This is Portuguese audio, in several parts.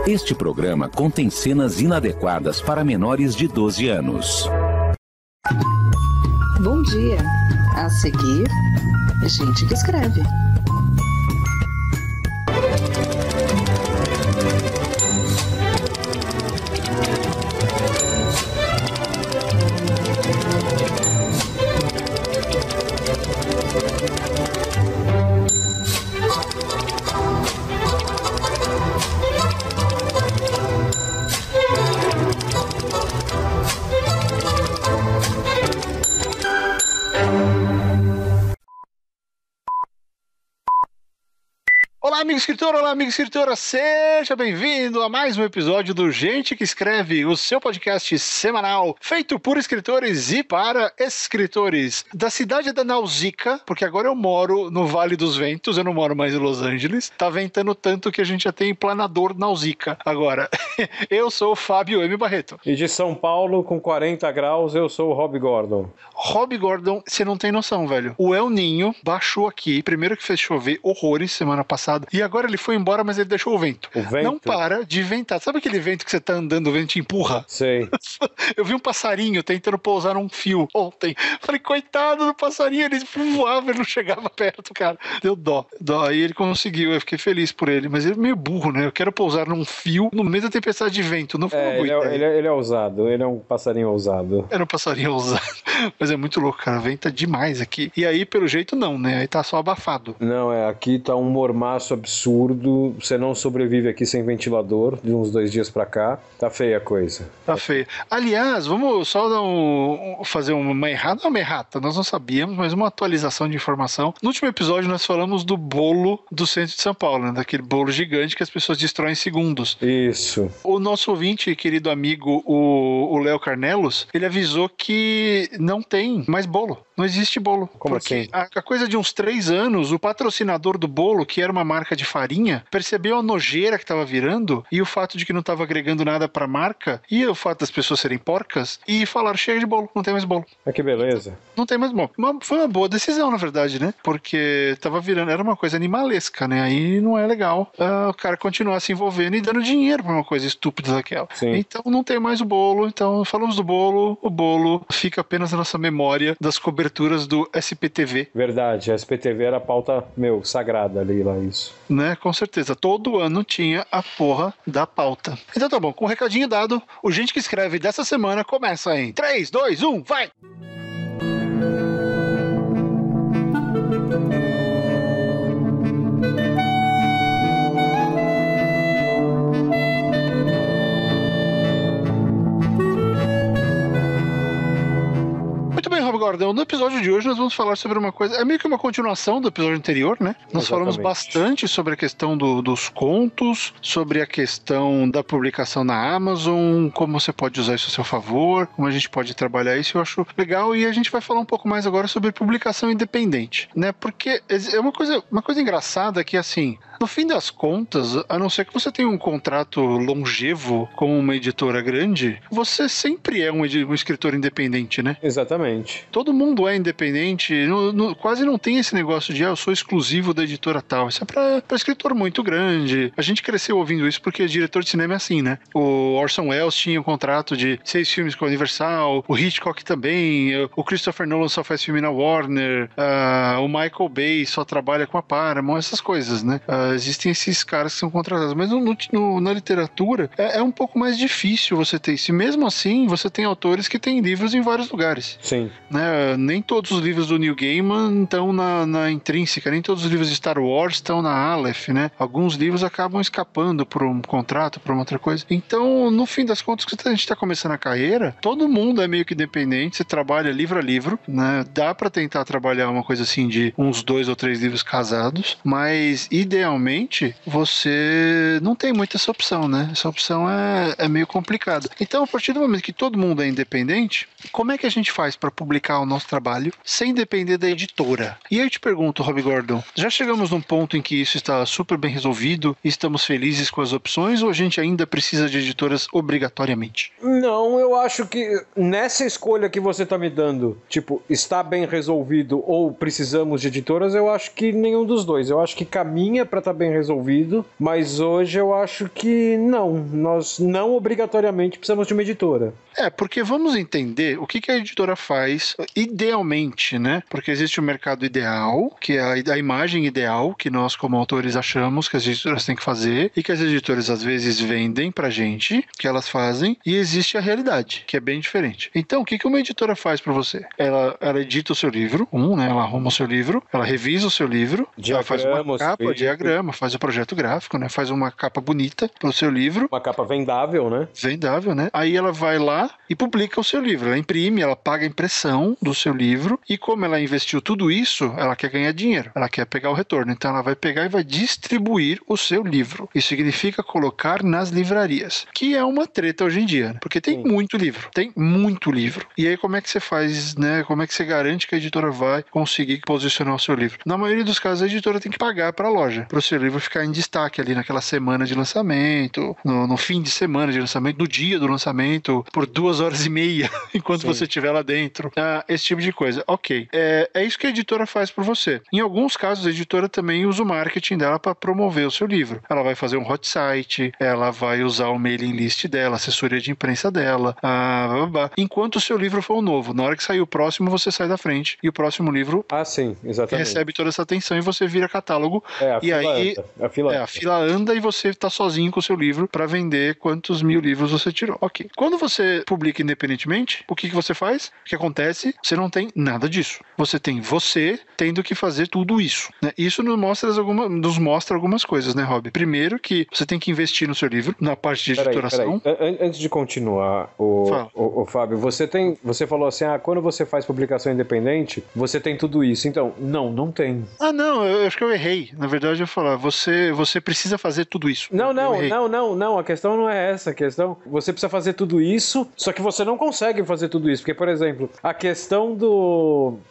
Este programa contém cenas inadequadas para menores de 12 anos. Bom dia. A seguir, Gente que Escreve. Olá, amigo escritor, olá, amiga escritora, seja bem-vindo a mais um episódio do Gente que Escreve, o seu podcast semanal, feito por escritores e para escritores da cidade da Nausicaa, porque agora eu moro no Vale dos Ventos, eu não moro mais em Los Angeles, tá ventando tanto que a gente já tem planador Nausicaa agora. Eu sou o Fábio M. Barreto. E de São Paulo, com 40 graus, eu sou o Rob Gordon. Rob Gordon, você não tem noção, velho. O El Ninho baixou aqui, primeiro que fez chover horrores semana passada, e agora ele foi embora, mas ele deixou o vento. O vento? Não para de ventar. Sabe aquele vento que você tá andando, o vento te empurra? Sei. Eu vi um passarinho tentando pousar num fio ontem. Falei, coitado do passarinho, ele voava, ele não chegava perto, cara. Deu dó. Aí ele conseguiu, eu fiquei feliz por ele, mas ele é meio burro, né? Eu quero pousar num fio no meio da tempestade de vento. Não foi uma boa ideia. Ele é ousado, ele é um passarinho ousado. Era um passarinho ousado. Mas é muito louco, cara. Venta demais aqui. E aí, pelo jeito, não, né? Aí tá só abafado. Não, aqui tá um mormaço absurdo. Você não sobrevive aqui sem ventilador de uns 2 dias pra cá. Tá feia a coisa. Tá feia. Aliás, vamos só fazer uma errada. Não, uma errata. Nós não sabíamos, mas uma atualização de informação. No último episódio, nós falamos do bolo do centro de São Paulo, né? Daquele bolo gigante que as pessoas destroem em segundos. Isso. O nosso ouvinte, querido amigo, o Léo Carnelos, ele avisou que não tem mais bolo. Não existe bolo. Como porque assim? A coisa de uns 3 anos, o patrocinador do bolo, que era uma marca de farinha, percebeu a nojeira que estava virando e o fato de que não estava agregando nada para a marca e o fato das pessoas serem porcas e falaram, chega de bolo, não tem mais bolo. Que beleza. Não tem mais bolo. Foi uma boa decisão, na verdade, né? Porque estava virando, era uma coisa animalesca, né? Aí não é legal o cara continuar se envolvendo e dando dinheiro para uma coisa estúpida daquela. Sim. Então não tem mais o bolo, então falamos do bolo, o bolo fica apenas na nossa memória das coberturas do SPTV. Verdade, a SPTV era a pauta, sagrada ali lá, isso. Né, com certeza. Todo ano tinha a porra da pauta. Então tá bom, com o recadinho dado, o Gente que Escreve dessa semana começa em 3, 2, 1, vai! Muito bem, Rob Gordon, no episódio de hoje nós vamos falar sobre uma coisa, é meio que uma continuação do episódio anterior, né? Nós Exatamente. falamos bastante sobre a questão dos contos, sobre a questão da publicação na Amazon, como você pode usar isso a seu favor, como a gente pode trabalhar isso, eu acho legal, e a gente vai falar um pouco mais agora sobre publicação independente, né? Porque é uma coisa engraçada que, assim, no fim das contas, a não ser que você tenha um contrato longevo com uma editora grande, você sempre é um escritor independente, né? Exatamente. Todo mundo é independente, quase não tem esse negócio de eu sou exclusivo da editora tal. Isso é pra escritor muito grande. A gente cresceu ouvindo isso porque diretor de cinema é assim, né? O Orson Welles tinha um contrato de 6 filmes com a Universal, o Hitchcock também, o Christopher Nolan só faz filme na Warner, o Michael Bay só trabalha com a Paramount, essas coisas, né? Existem esses caras que são contratados, mas na literatura é um pouco mais difícil você ter isso. E mesmo assim, você tem autores que têm livros em vários lugares. Sim. Né? Nem todos os livros do Neil Gaiman estão na Intrínseca, nem todos os livros de Star Wars estão na Aleph, né? Alguns livros acabam escapando por um contrato, por uma outra coisa. Então, no fim das contas, quando a gente está começando a carreira, todo mundo é meio que independente, você trabalha livro a livro, né? Dá para tentar trabalhar uma coisa assim de uns 2 ou 3 livros casados, mas idealmente você não tem muita essa opção, né? Essa opção é meio complicada. Então, a partir do momento que todo mundo é independente, como é que a gente faz para publicar o nosso trabalho sem depender da editora. E aí eu te pergunto, Rob Gordon, já chegamos num ponto em que isso está super bem resolvido e estamos felizes com as opções, ou a gente ainda precisa de editoras obrigatoriamente? Não, eu acho que nessa escolha que você tá me dando, tipo, está bem resolvido ou precisamos de editoras, eu acho que nenhum dos dois. Eu acho que caminha pra estar bem resolvido, mas hoje eu acho que não. Nós não obrigatoriamente precisamos de uma editora. Porque vamos entender o que a editora faz idealmente, né? Porque existe o mercado ideal, que é a imagem ideal que nós como autores achamos que as editoras têm que fazer e que as editoras às vezes vendem pra gente, que elas fazem, e existe a realidade, que é bem diferente. Então, o que uma editora faz pra você? Ela edita o seu livro, né? Ela arruma o seu livro, ela revisa o seu livro, ela faz uma capa, diagrama, faz o projeto gráfico, né? Faz uma capa bonita pro seu livro. Uma capa vendável, né? Vendável, né? Aí ela vai lá e publica o seu livro. Ela imprime, ela paga a impressão do seu livro e como ela investiu tudo isso, ela quer ganhar dinheiro. Ela quer pegar o retorno. Então ela vai pegar e vai distribuir o seu livro. Isso significa colocar nas livrarias, que é uma treta hoje em dia, né? Porque tem muito livro. Tem muito livro. E aí como é que você faz, né? Como é que você garante que a editora vai conseguir posicionar o seu livro? Na maioria dos casos, a editora tem que pagar para a loja, para o seu livro ficar em destaque ali naquela semana de lançamento, no fim de semana de lançamento, no dia do lançamento, por 2h30, enquanto você estiver lá dentro. Esse tipo de coisa. Ok. É isso que a editora faz por você. Em alguns casos, a editora também usa o marketing dela para promover o seu livro. Ela vai fazer um hot site, ela vai usar o mailing list dela, a assessoria de imprensa dela, enquanto o seu livro for o novo. Na hora que sair o próximo, você sai da frente e o próximo livro sim, exatamente. recebe toda essa atenção e você vira catálogo. A fila anda e você está sozinho com o seu livro para vender quantos mil livros você tirou. Ok. Quando você publica independentemente, o que você faz? O que acontece? Você não tem nada disso. Você tem você tendo que fazer tudo isso, né? Isso nos mostra algumas coisas, né, Rob? Primeiro que você tem que investir no seu livro, na parte de editoração. Antes de continuar, o Fábio, você falou assim, quando você faz publicação independente, você tem tudo isso. Então, não tem. Não, eu acho que eu errei. Na verdade, eu ia falar, você precisa fazer tudo isso. Não, a questão não é essa. A questão, você precisa fazer tudo isso, só que você não consegue fazer tudo isso. Porque, por exemplo, a questão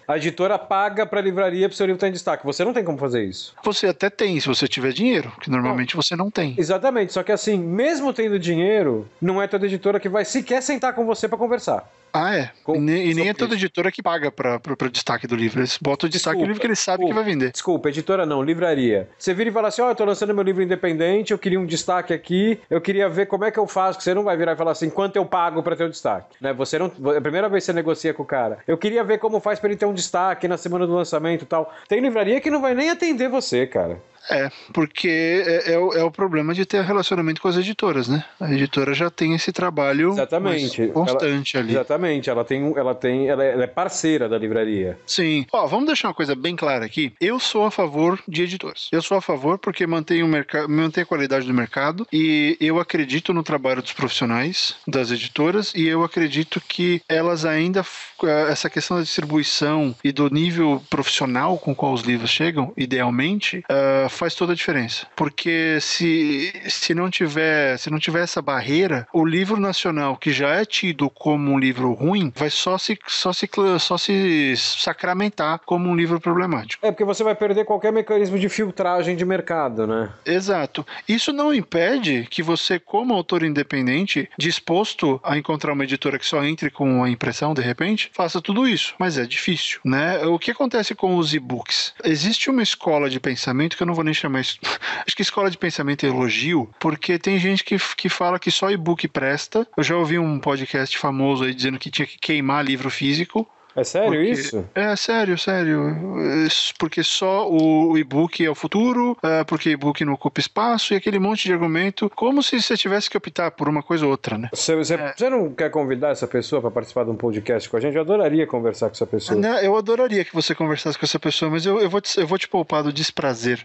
a editora paga pra livraria pro seu livro estar em destaque. Você não tem como fazer isso. Você até tem, se você tiver dinheiro, que normalmente você não tem. Exatamente, só que assim, mesmo tendo dinheiro, não é toda editora que vai sequer sentar com você pra conversar. E nem é toda editora que paga pro destaque do livro. Eles botam o destaque do livro que eles sabem que vai vender. Desculpa, editora não, livraria. Você vira e fala assim, eu tô lançando meu livro independente, eu queria um destaque aqui, eu queria ver como é que eu faço, que você não vai virar e falar assim, quanto eu pago pra ter um destaque. Né? Você não, a primeira vez que você negocia com o cara, eu queria ver como faz pra ele ter um destaque na semana do lançamento e tal. Tem livraria que não vai nem atender você, cara. Porque é o problema de ter relacionamento com as editoras, né? A editora já tem esse trabalho constante ali. Exatamente, ela é parceira da livraria. Sim. Vamos deixar uma coisa bem clara aqui. Eu sou a favor de editoras. Eu sou a favor porque mantém a qualidade do mercado e eu acredito no trabalho dos profissionais das editoras e eu acredito que elas ainda, essa questão da distribuição e do nível profissional com qual os livros chegam, idealmente, faz toda a diferença. Porque se não tiver essa barreira, o livro nacional, que já é tido como um livro ruim, vai só se sacramentar como um livro problemático. Porque você vai perder qualquer mecanismo de filtragem de mercado, né? Exato. Isso não impede que você, como autor independente, disposto a encontrar uma editora que só entre com a impressão, de repente, faça tudo isso. Mas é difícil, né? O que acontece com os e-books? Existe uma escola de pensamento que eu não vou nem chamar isso. Acho que escola de pensamento é elogio, porque tem gente que fala que só e-book presta. Eu já ouvi um podcast famoso aí dizendo que tinha que queimar livro físico. É sério isso? Sério. Porque só o e-book é o futuro, porque e-book não ocupa espaço e aquele monte de argumento, como se você tivesse que optar por uma coisa ou outra, né? Você não quer convidar essa pessoa para participar de um podcast com a gente? Eu adoraria conversar com essa pessoa. Eu adoraria que você conversasse com essa pessoa, mas eu vou te poupar do desprazer.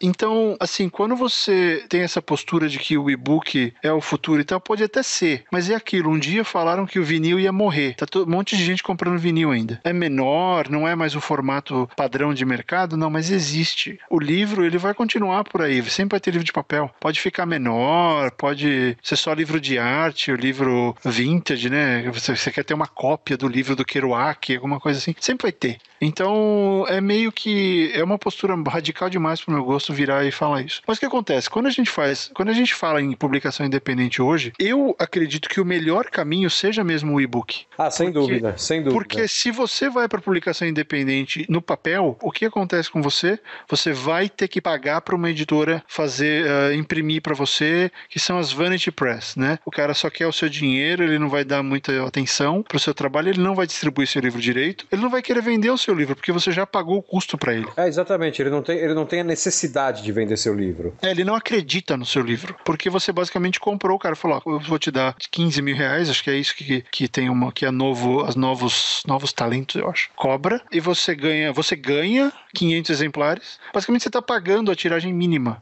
Então, assim, quando você tem essa postura de que o e-book é o futuro e tal, pode até ser, mas é aquilo. Um dia falaram que o vinil ia morrer. Tá um monte de gente comprando vinil pouquinho ainda. É menor, não é mais o formato padrão de mercado, não, mas existe. O livro, ele vai continuar por aí, sempre vai ter livro de papel. Pode ficar menor, pode ser só livro de arte, o livro vintage, né? Você quer ter uma cópia do livro do Kerouac, alguma coisa assim, sempre vai ter. Então, é meio que, é uma postura radical demais pro meu gosto virar e falar isso. Mas o que acontece? Quando a gente fala em publicação independente hoje, eu acredito que o melhor caminho seja mesmo o e-book. Sem dúvida. Porque se você vai para publicação independente no papel, o que acontece com você? Você vai ter que pagar para uma editora fazer, imprimir para você, que são as Vanity Press, né? O cara só quer o seu dinheiro, ele não vai dar muita atenção pro seu trabalho, ele não vai distribuir seu livro direito, ele não vai querer vender o seu livro, porque você já pagou o custo para ele. Exatamente, ele não tem a necessidade de vender seu livro. Ele não acredita no seu livro, porque você basicamente comprou, o cara falou, eu vou te dar 15 mil reais, acho que é isso que tem que é novos talentos, eu acho. Cobra, e você ganha 500 exemplares. Basicamente você está pagando a tiragem mínima.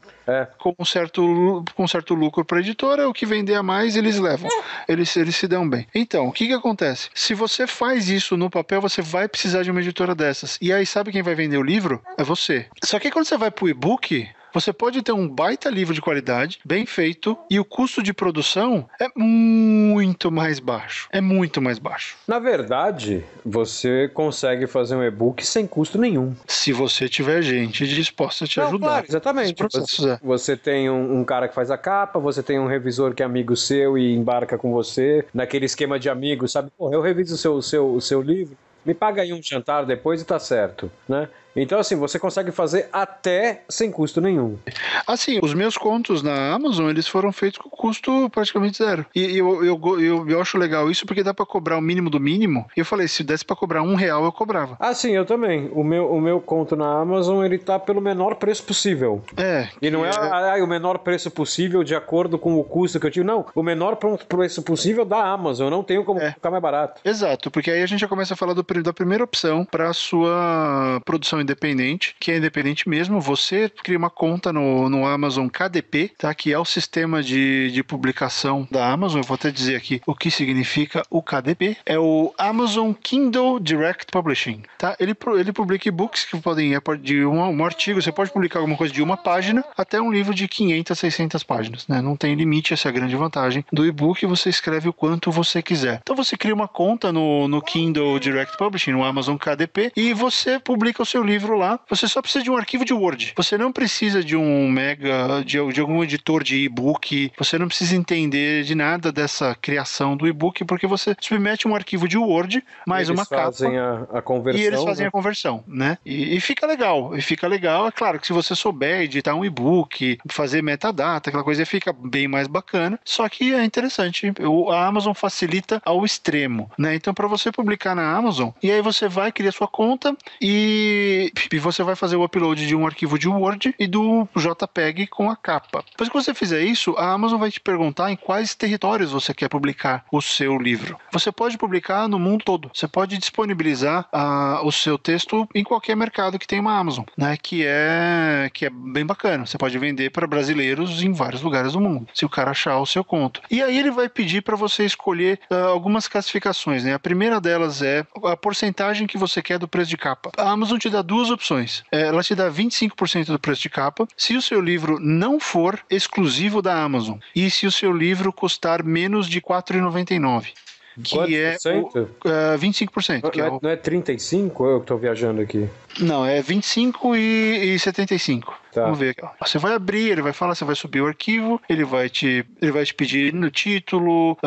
Com um certo lucro para a editora, o que vender a mais eles levam. Eles se dão bem. Então, o que acontece? Se você faz isso no papel, você vai precisar de uma editora dessas. E aí, sabe quem vai vender o livro? É você. Só que quando você vai para o e-book, você pode ter um baita livro de qualidade, bem feito, e o custo de produção é muito mais baixo. É muito mais baixo. Na verdade, você consegue fazer um e-book sem custo nenhum. Se você tiver gente disposta a te ajudar. Claro, exatamente. Você tem um cara que faz a capa, você tem um revisor que é amigo seu e embarca com você, naquele esquema de amigos, sabe? Pô, eu reviso o seu livro, me paga aí um jantar depois e tá certo, né? Então, assim, você consegue fazer até sem custo nenhum. Assim, os meus contos na Amazon, eles foram feitos com custo praticamente zero. E eu acho legal isso porque dá pra cobrar o mínimo do mínimo. E eu falei, se desse pra cobrar R$1, eu cobrava. Sim, eu também. O meu conto na Amazon, ele tá pelo menor preço possível. E não é o menor preço possível de acordo com o custo que eu tive. Não, o menor preço possível da Amazon. Eu não tenho como ficar mais barato. Exato, porque aí a gente já começa a falar da primeira opção pra sua produção independente, que é independente mesmo. Você cria uma conta no Amazon KDP, tá? Que é o sistema de publicação da Amazon. Eu vou até dizer aqui o que significa o KDP. É o Amazon Kindle Direct Publishing, tá? Ele publica e-books que podem ir de um artigo. Você pode publicar alguma coisa de uma página até um livro de 500, 600 páginas, né? Não tem limite, essa é a grande vantagem do e-book. Você escreve o quanto você quiser. Então você cria uma conta no Kindle Direct Publishing, no Amazon KDP, e você publica o seu livro lá. Você só precisa de um arquivo de Word. Você não precisa de um de algum editor de e-book. Você não precisa entender de nada dessa criação do e-book, porque você submete um arquivo de Word, mais uma capa. Eles fazem a conversão. E eles fazem a conversão, né? E fica legal. É claro que se você souber editar um e-book, fazer metadata, aquela coisa, fica bem mais bacana. Só que é interessante. A Amazon facilita ao extremo, né? Então, para você publicar na Amazon, e aí você vai criar sua conta e você vai fazer o upload de um arquivo de Word e do JPEG com a capa. Depois que você fizer isso, a Amazon vai te perguntar em quais territórios você quer publicar o seu livro. Você pode publicar no mundo todo. Você pode disponibilizar o seu texto em qualquer mercado que tem uma Amazon, né? Que é bem bacana. Você pode vender para brasileiros em vários lugares do mundo, se o cara achar o seu conto. E aí ele vai pedir para você escolher algumas classificações, né? A primeira delas é a porcentagem que você quer do preço de capa. A Amazon te dá duas opções. Ela te dá 25% do preço de capa se o seu livro não for exclusivo da Amazon e se o seu livro custar menos de R$ 4,99. Que é 25%. Não é 35%? Eu que estou viajando aqui. Não, é 25 e 75. Tá. Vamos ver aqui. Você vai abrir, ele vai falar, você vai subir o arquivo, ele vai te pedir no título,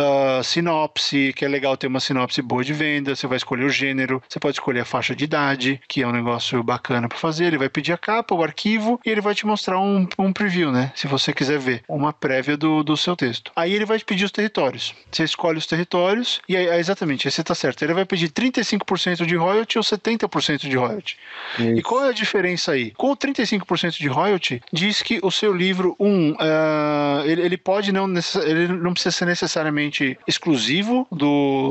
sinopse, que é legal ter uma sinopse boa de venda, você vai escolher o gênero, você pode escolher a faixa de idade, que é um negócio bacana para fazer, ele vai pedir a capa, o arquivo, e ele vai te mostrar um preview, né? Se você quiser ver, uma prévia do seu texto. Aí ele vai te pedir os territórios. Você escolhe os territórios, e aí, exatamente, aí você tá certo. Ele vai pedir 35% de royalty ou 70% de royalty. Isso. E qual é a diferença aí? Com o 35% de royalty, diz que o seu livro, ele não precisa ser necessariamente exclusivo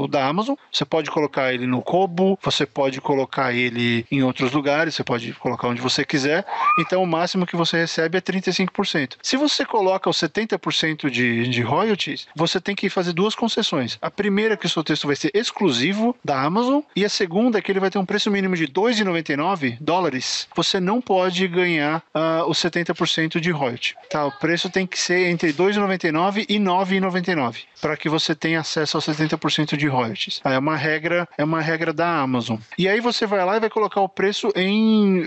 da Amazon. Você pode colocar ele no Kobo, você pode colocar ele em outros lugares, você pode colocar onde você quiser. Então o máximo que você recebe é 35%. Se você coloca os 70% de royalties, você tem que fazer duas concessões. A primeira é que o seu texto vai ser exclusivo da Amazon, e a segunda é que ele vai ter um preço mínimo de $2,99. Você não pode ganhar os 70% de royalty. Tá? O preço tem que ser entre $2,99 e $9,99 para que você tenha acesso aos 70% de royalties. É uma regra da Amazon. E aí você vai lá e vai colocar o preço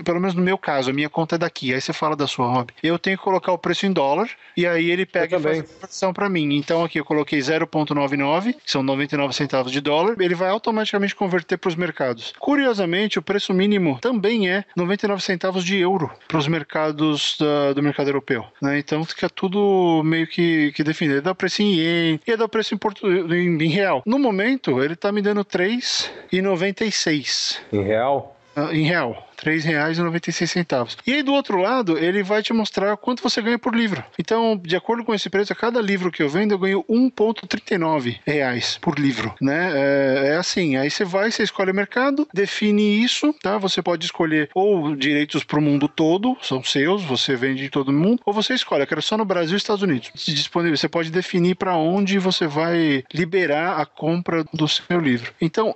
pelo menos no meu caso, a minha conta é daqui. Aí você fala da sua, Rob. Eu tenho que colocar o preço em dólar, e aí ele pega e faz a conversão para mim. Então aqui eu coloquei 0,99, que são 99 centavos de dólar, ele vai automaticamente converter para os mercados. Curiosamente, o preço mínimo também é 99 centavos de euro para os mercados do mercado europeu. Né? Então fica tudo meio que definido. Ele dá o preço em ien e dá o preço em real. No momento, ele está me dando 3,96. Em real? Em real. R$3,96. E aí do outro lado, ele vai te mostrar quanto você ganha por livro. Então, de acordo com esse preço, a cada livro que eu vendo, eu ganho R$1,39 por livro, né? É assim, aí você escolhe o mercado, define isso, tá? Você pode escolher ou direitos para o mundo todo, são seus, você vende em todo mundo, ou você escolhe, eu quero só no Brasil e Estados Unidos. Disponível, você pode definir para onde você vai liberar a compra do seu livro. Então,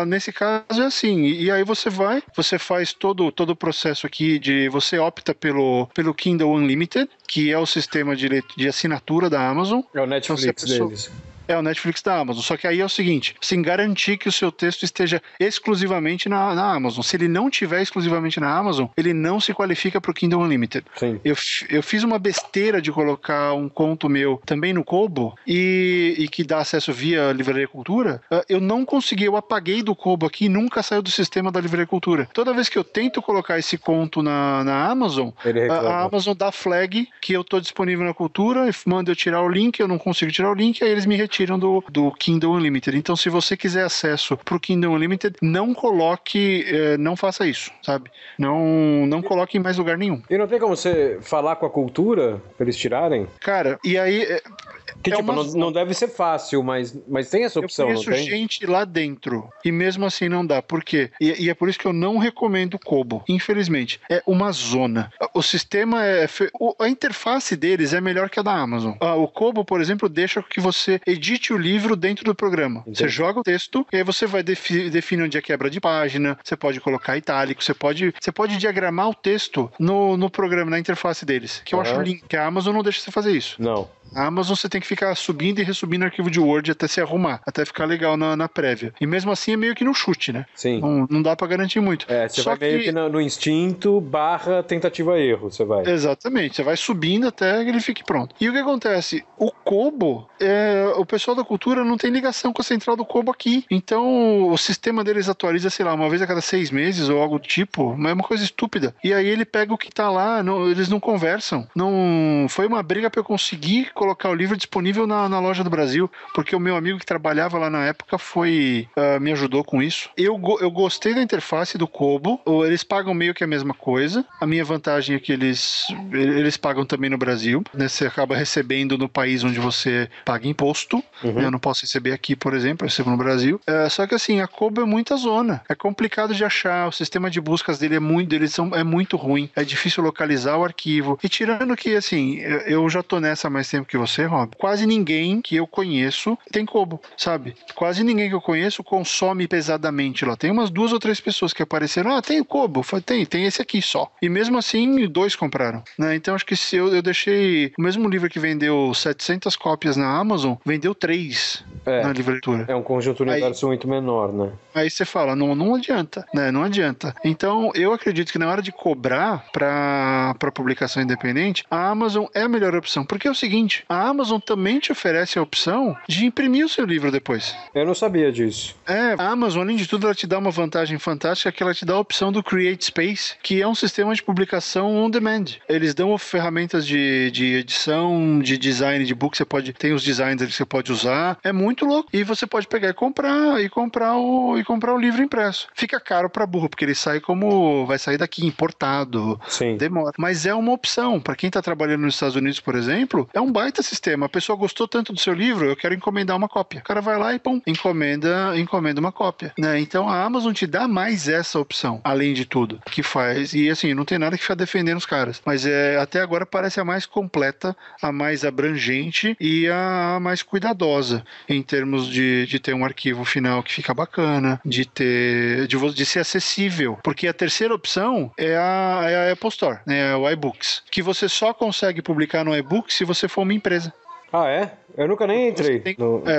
nesse caso é assim, e aí você faz todo o processo aqui você opta pelo Kindle Unlimited, que é o sistema de assinatura da Amazon. É o Netflix deles. É o Netflix da Amazon. Só que aí é o seguinte, sem garantir que o seu texto esteja exclusivamente na Amazon. Se ele não tiver exclusivamente na Amazon, ele não se qualifica para o Kindle Unlimited. Sim. Eu fiz uma besteira de colocar um conto meu também no Kobo e que dá acesso via Livraria Cultura. Eu não consegui, eu apaguei do Kobo aqui e nunca saiu do sistema da Livraria Cultura. Toda vez que eu tento colocar esse conto na Amazon, a Amazon dá flag que eu estou disponível na Cultura, manda eu tirar o link, eu não consigo tirar o link, aí eles me retiram do Kindle Unlimited. Então, se você quiser acesso pro Kindle Unlimited, não faça isso, sabe? Não coloque em mais lugar nenhum. E não tem como você falar com a Cultura pra eles tirarem? Cara, e aí... não deve ser fácil, mas tem essa opção, não tem? Eu conheço gente lá dentro e mesmo assim não dá. Por quê? E é por isso que eu não recomendo o Kobo. Infelizmente. É uma zona. O sistema a interface deles é melhor que a da Amazon. O Kobo, por exemplo, deixa que você edite o livro dentro do programa. Entendi. Você joga o texto e aí você vai definir onde é quebra de página, você pode colocar itálico, você pode diagramar o texto no programa, na interface deles. Que eu acho lindo, que a Amazon não deixa você fazer isso. Não. A Amazon você tem que ficar subindo e ressubindo o arquivo de Word até se arrumar, até ficar legal na prévia. E mesmo assim é meio que no chute, né? Sim. Não dá pra garantir muito. Você vai meio que no instinto / tentativa-erro, você vai. Exatamente, você vai subindo até que ele fique pronto. E o que acontece? O Kobo, o pessoal da Cultura não tem ligação com a central do Kobo aqui. Então o sistema deles atualiza, sei lá, uma vez a cada 6 meses ou algo do tipo, mas é uma coisa estúpida. E aí ele pega o que tá lá, eles não conversam. Não foi uma briga pra eu conseguir colocar o livro disponível na loja do Brasil, porque o meu amigo que trabalhava lá na época me ajudou com isso. Eu gostei da interface do Kobo, eles pagam meio que a mesma coisa. A minha vantagem é que eles pagam também no Brasil, né? Você acaba recebendo no país onde você paga imposto. Eu não posso receber aqui, por exemplo, eu recebo no Brasil. Só que assim, a Kobo é muita zona, é complicado de achar, o sistema de buscas dele é muito ruim, é difícil localizar o arquivo. E tirando que, assim, eu já tô nessa há mais tempo que você, Rob, quase ninguém que eu conheço tem Kobo, sabe? Quase ninguém que eu conheço consome pesadamente lá. Tem umas 2 ou 3 pessoas que apareceram, tem o Kobo, tem esse aqui só. E mesmo assim, 2 compraram, né? Então acho que se eu deixei o mesmo livro que vendeu 700 cópias na Amazon, vendeu 3 na livratura. É um conjunto universo muito menor, né? Aí você fala, não adianta, né? Não adianta. Então eu acredito que na hora de cobrar para publicação independente, a Amazon é a melhor opção, porque é o seguinte, a Amazon também te oferece a opção de imprimir o seu livro depois. Eu não sabia disso. A Amazon, além de tudo, ela te dá uma vantagem fantástica, que ela te dá a opção do Create Space, que é um sistema de publicação on demand. Eles dão ferramentas de edição, de design de book, tem os designs que você pode usar. É muito muito louco. E você pode pegar e comprar o livro impresso. Fica caro pra burro, porque ele vai sair daqui importado. Sim. Demora. Mas é uma opção. Pra quem tá trabalhando nos Estados Unidos, por exemplo, é um baita sistema. A pessoa gostou tanto do seu livro, eu quero encomendar uma cópia. O cara vai lá e pum, encomenda uma cópia, né? Então a Amazon te dá mais essa opção, além de tudo, que faz. E assim, não tem nada que ficar defendendo os caras. Mas até agora parece a mais completa, a mais abrangente e a mais cuidadosa em termos de ter um arquivo final que fica bacana, de ser acessível. Porque a terceira opção é a Apple Store, né? É o iBooks, que você só consegue publicar no iBook se você for uma empresa. Ah, é? Eu nunca nem entrei.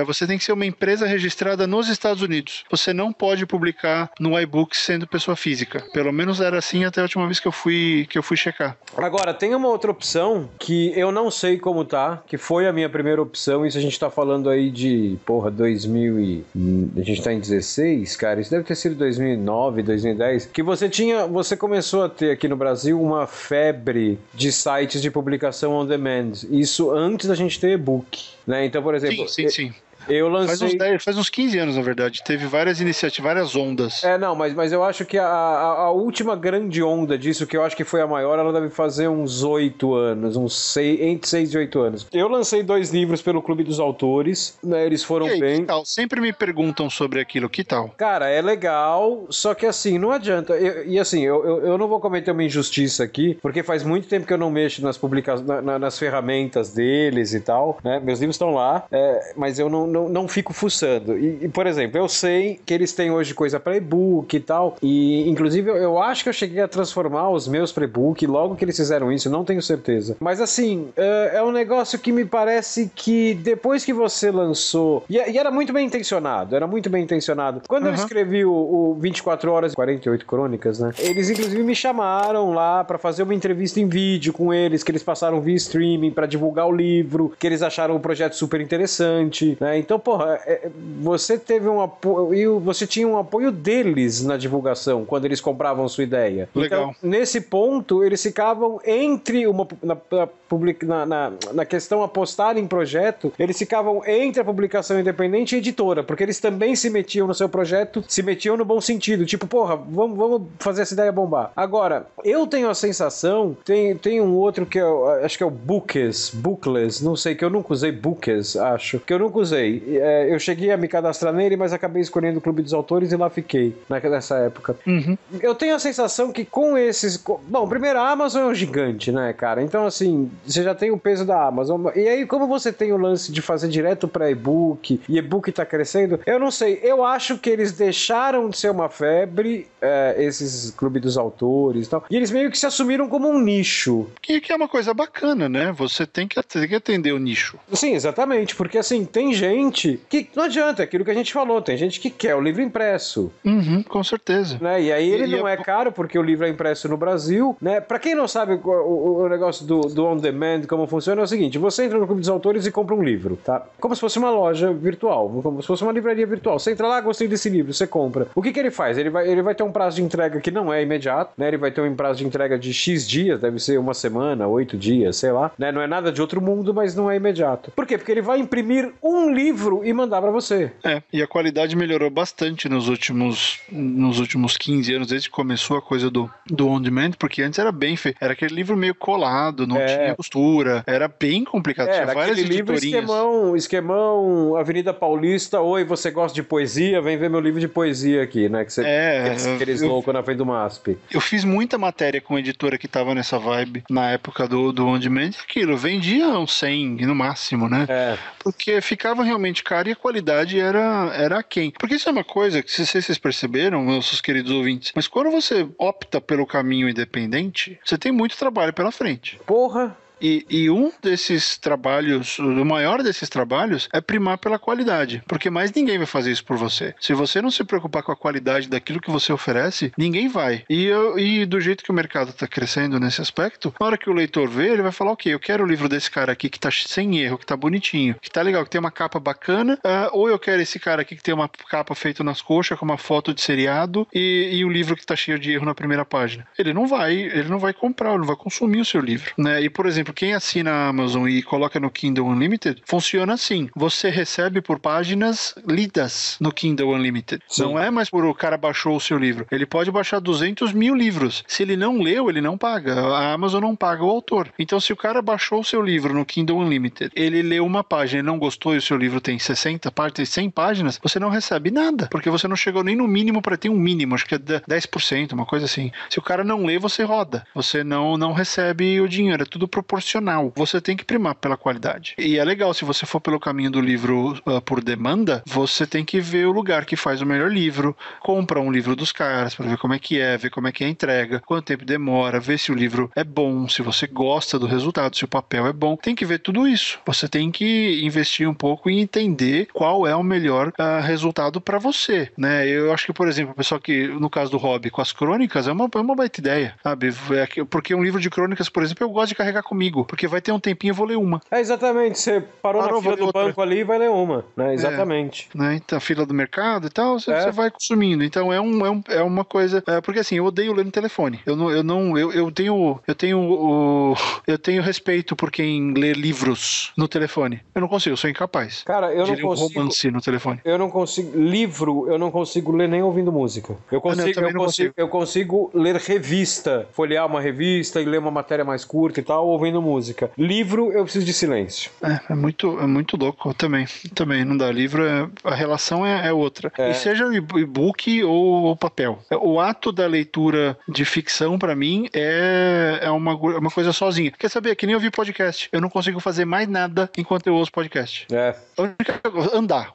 Você tem que ser uma empresa registrada nos Estados Unidos. Você não pode publicar no iBook sendo pessoa física. Pelo menos era assim até a última vez que eu fui checar. Agora, tem uma outra opção que eu não sei como tá, que foi a minha primeira opção. Isso a gente tá falando aí de, 2000 e... A gente tá em 16, cara. Isso deve ter sido 2009, 2010. Que você começou a ter aqui no Brasil uma febre de sites de publicação on demand. Isso antes da gente ter e-book. Né? Então, por exemplo, sim. Eu lancei... Faz uns 15 anos, na verdade. Teve várias iniciativas, várias ondas. Mas eu acho que a última grande onda disso, que eu acho que foi a maior, ela deve fazer uns 8 anos, entre 6 e 8 anos. Eu lancei 2 livros pelo Clube dos Autores, né? Eles foram bem... Que tal? Sempre me perguntam sobre aquilo, que tal? Cara, é legal, só que assim, não adianta. Eu não vou cometer uma injustiça aqui, porque faz muito tempo que eu não mexo nas publicações, nas ferramentas deles e tal, né? Meus livros estão lá, mas eu não fico fuçando. E, por exemplo, eu sei que eles têm hoje coisa para e-book e tal, e inclusive eu acho que eu cheguei a transformar os meus para e-book logo que eles fizeram isso, não tenho certeza. Mas assim, é um negócio que me parece que depois que você lançou, e era muito bem intencionado, Quando eu escrevi o 24 Horas e 48 Crônicas, né, eles inclusive me chamaram lá para fazer uma entrevista em vídeo com eles, que eles passaram via streaming para divulgar o livro, que eles acharam o projeto super interessante, né? Então, você teve um apoio, você tinha um apoio deles na divulgação, quando eles compravam sua ideia. Legal. Então, nesse ponto, eles ficavam entre na questão apostar em projeto, eles ficavam entre a publicação independente e a editora, porque eles também se metiam no seu projeto, se metiam no bom sentido, tipo, vamos fazer essa ideia bombar. Agora, eu tenho a sensação, tem um outro que acho que é o Bookless, não sei, que eu nunca usei Bookless, acho, que eu nunca usei. Eu cheguei a me cadastrar nele, mas acabei escolhendo o Clube dos Autores e lá fiquei nessa época. Eu tenho a sensação que com esses... Bom, primeiro, a Amazon é um gigante, né, cara? Então, assim, você já tem o peso da Amazon. E aí, como você tem o lance de fazer direto para e-book, e e-book tá crescendo, eu não sei. Eu acho que eles deixaram de ser uma febre, esses Clube dos Autores e tal, e eles meio que se assumiram como um nicho. Que é uma coisa bacana, né? Você tem que atender o nicho. Sim, exatamente, porque assim, tem gente que não adianta, é aquilo que a gente falou, tem gente que quer o livro impresso. Com certeza. Né? E aí ele não é caro porque o livro é impresso no Brasil, né? Pra quem não sabe o negócio do on demand, como funciona, é o seguinte: você entra no Clube dos Autores e compra um livro, tá? Como se fosse uma loja virtual, como se fosse uma livraria virtual. Você entra lá, gostei desse livro, você compra. O que ele faz? Ele vai ter um prazo de entrega que não é imediato, né? Ele vai ter um prazo de entrega de X dias, deve ser uma semana, 8 dias, sei lá, né? Não é nada de outro mundo, mas não é imediato. Por quê? Porque ele vai imprimir um livro e mandar pra você. E a qualidade melhorou bastante nos últimos 15 anos, desde que começou a coisa do on demand, porque antes era bem feio. Era aquele livro meio colado, não tinha costura, era bem complicado. Tinha várias editorinhas. Esquemão, Avenida Paulista, oi, você gosta de poesia? Vem ver meu livro de poesia aqui, né? Aqueles loucos na frente do MASP. Eu fiz muita matéria com editora que tava nessa vibe na época do on demand, aquilo, vendia uns 100 no máximo, né? Porque ficava realmente caro e a qualidade era aquém. Porque isso é uma coisa que, se vocês perceberam, meus queridos ouvintes, mas quando você opta pelo caminho independente, você tem muito trabalho pela frente. Porra! E um desses trabalhos, o maior desses trabalhos, é primar pela qualidade, porque mais ninguém vai fazer isso por você. Se você não se preocupar com a qualidade daquilo que você oferece, ninguém vai. E do jeito que o mercado está crescendo nesse aspecto, na hora que o leitor vê, ele vai falar, ok, eu quero o livro desse cara aqui que tá sem erro, que tá bonitinho, que tá legal, que tem uma capa bacana, ou eu quero esse cara aqui que tem uma capa feita nas coxas, com uma foto de seriado, e o livro que tá cheio de erro na primeira página. Ele não vai comprar, ele não vai consumir o seu livro, né? E, por exemplo, quem assina a Amazon e coloca no Kindle Unlimited, funciona assim. Você recebe por páginas lidas no Kindle Unlimited. Sim. Não é mais por o cara baixou o seu livro. Ele pode baixar 200 mil livros. Se ele não leu, ele não paga. A Amazon não paga o autor. Então, se o cara baixou o seu livro no Kindle Unlimited, ele leu uma página e não gostou e o seu livro tem 60 páginas, 100 páginas, você não recebe nada, porque você não chegou nem no mínimo para ter um mínimo, acho que é 10%, uma coisa assim. Se o cara não lê, você roda. Você não recebe o dinheiro, é tudo proporcional. Você tem que primar pela qualidade. E é legal, se você for pelo caminho do livro por demanda, você tem que ver o lugar que faz o melhor livro, compra um livro dos caras para ver como é que é, ver como é que é a entrega, quanto tempo demora, ver se o livro é bom, se você gosta do resultado, se o papel é bom. Tem que ver tudo isso. Você tem que investir um pouco e entender qual é o melhor resultado para você, né? Eu acho que, por exemplo, o pessoal que, no caso do hobby, com as crônicas, é uma baita ideia, sabe? Porque um livro de crônicas, por exemplo, eu gosto de carregar comigo, porque vai ter um tempinho e eu vou ler uma. Exatamente. Você parou na fila do banco ali e vai ler uma, né? Exatamente. Né? Então, fila do mercado e tal, você vai consumindo. Então, é uma coisa... porque assim, eu odeio ler no telefone. Eu tenho respeito por quem lê livros no telefone. Eu não consigo, eu sou incapaz. Cara, eu não consigo... um romance no telefone. Eu não consigo... Livro, eu não consigo ler nem ouvindo música. Eu consigo ler revista, folhear uma revista e ler uma matéria mais curta e tal, ouvindo música. Livro, eu preciso de silêncio. É muito louco também. Também, não dá. Livro, a relação é outra. E seja e-book ou papel. O ato da leitura de ficção, pra mim, é uma coisa sozinha. Quer saber? Que nem ouvir podcast. Eu não consigo fazer mais nada enquanto eu ouço podcast.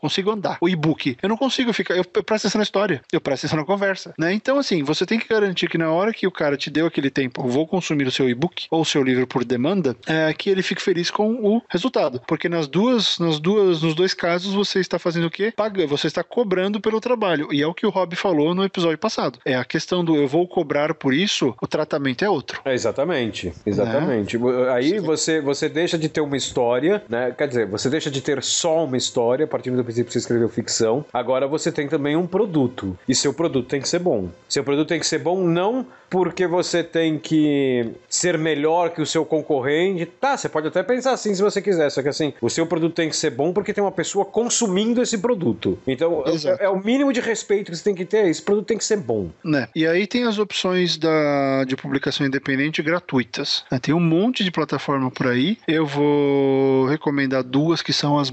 Consigo andar. O e-book. Eu não consigo ficar... Eu presto atenção na história. Eu presto atenção na conversa. Né? Então, assim, você tem que garantir que na hora que o cara te deu aquele tempo, eu vou consumir o seu e-book ou o seu livro por demanda, que ele fique feliz com o resultado. Porque nos dois casos, você está fazendo o quê? Você está cobrando pelo trabalho. E é o que o Rob falou no episódio passado. É a questão do eu vou cobrar por isso, o tratamento é outro. Exatamente. Aí você deixa de ter uma história, né? Quer dizer, você deixa de ter só uma história, a partir do princípio que você escreveu ficção. Agora você tem também um produto. E seu produto tem que ser bom. Seu produto tem que ser bom não porque você tem que ser melhor que o seu concorrente. Tá, você pode até pensar assim se você quiser, só que assim, o seu produto tem que ser bom porque tem uma pessoa consumindo esse produto. Então, é o mínimo de respeito que você tem que ter, esse produto tem que ser bom. Né? E aí tem as opções de publicação independente gratuitas. Tem um monte de plataforma por aí. Eu vou recomendar duas que são as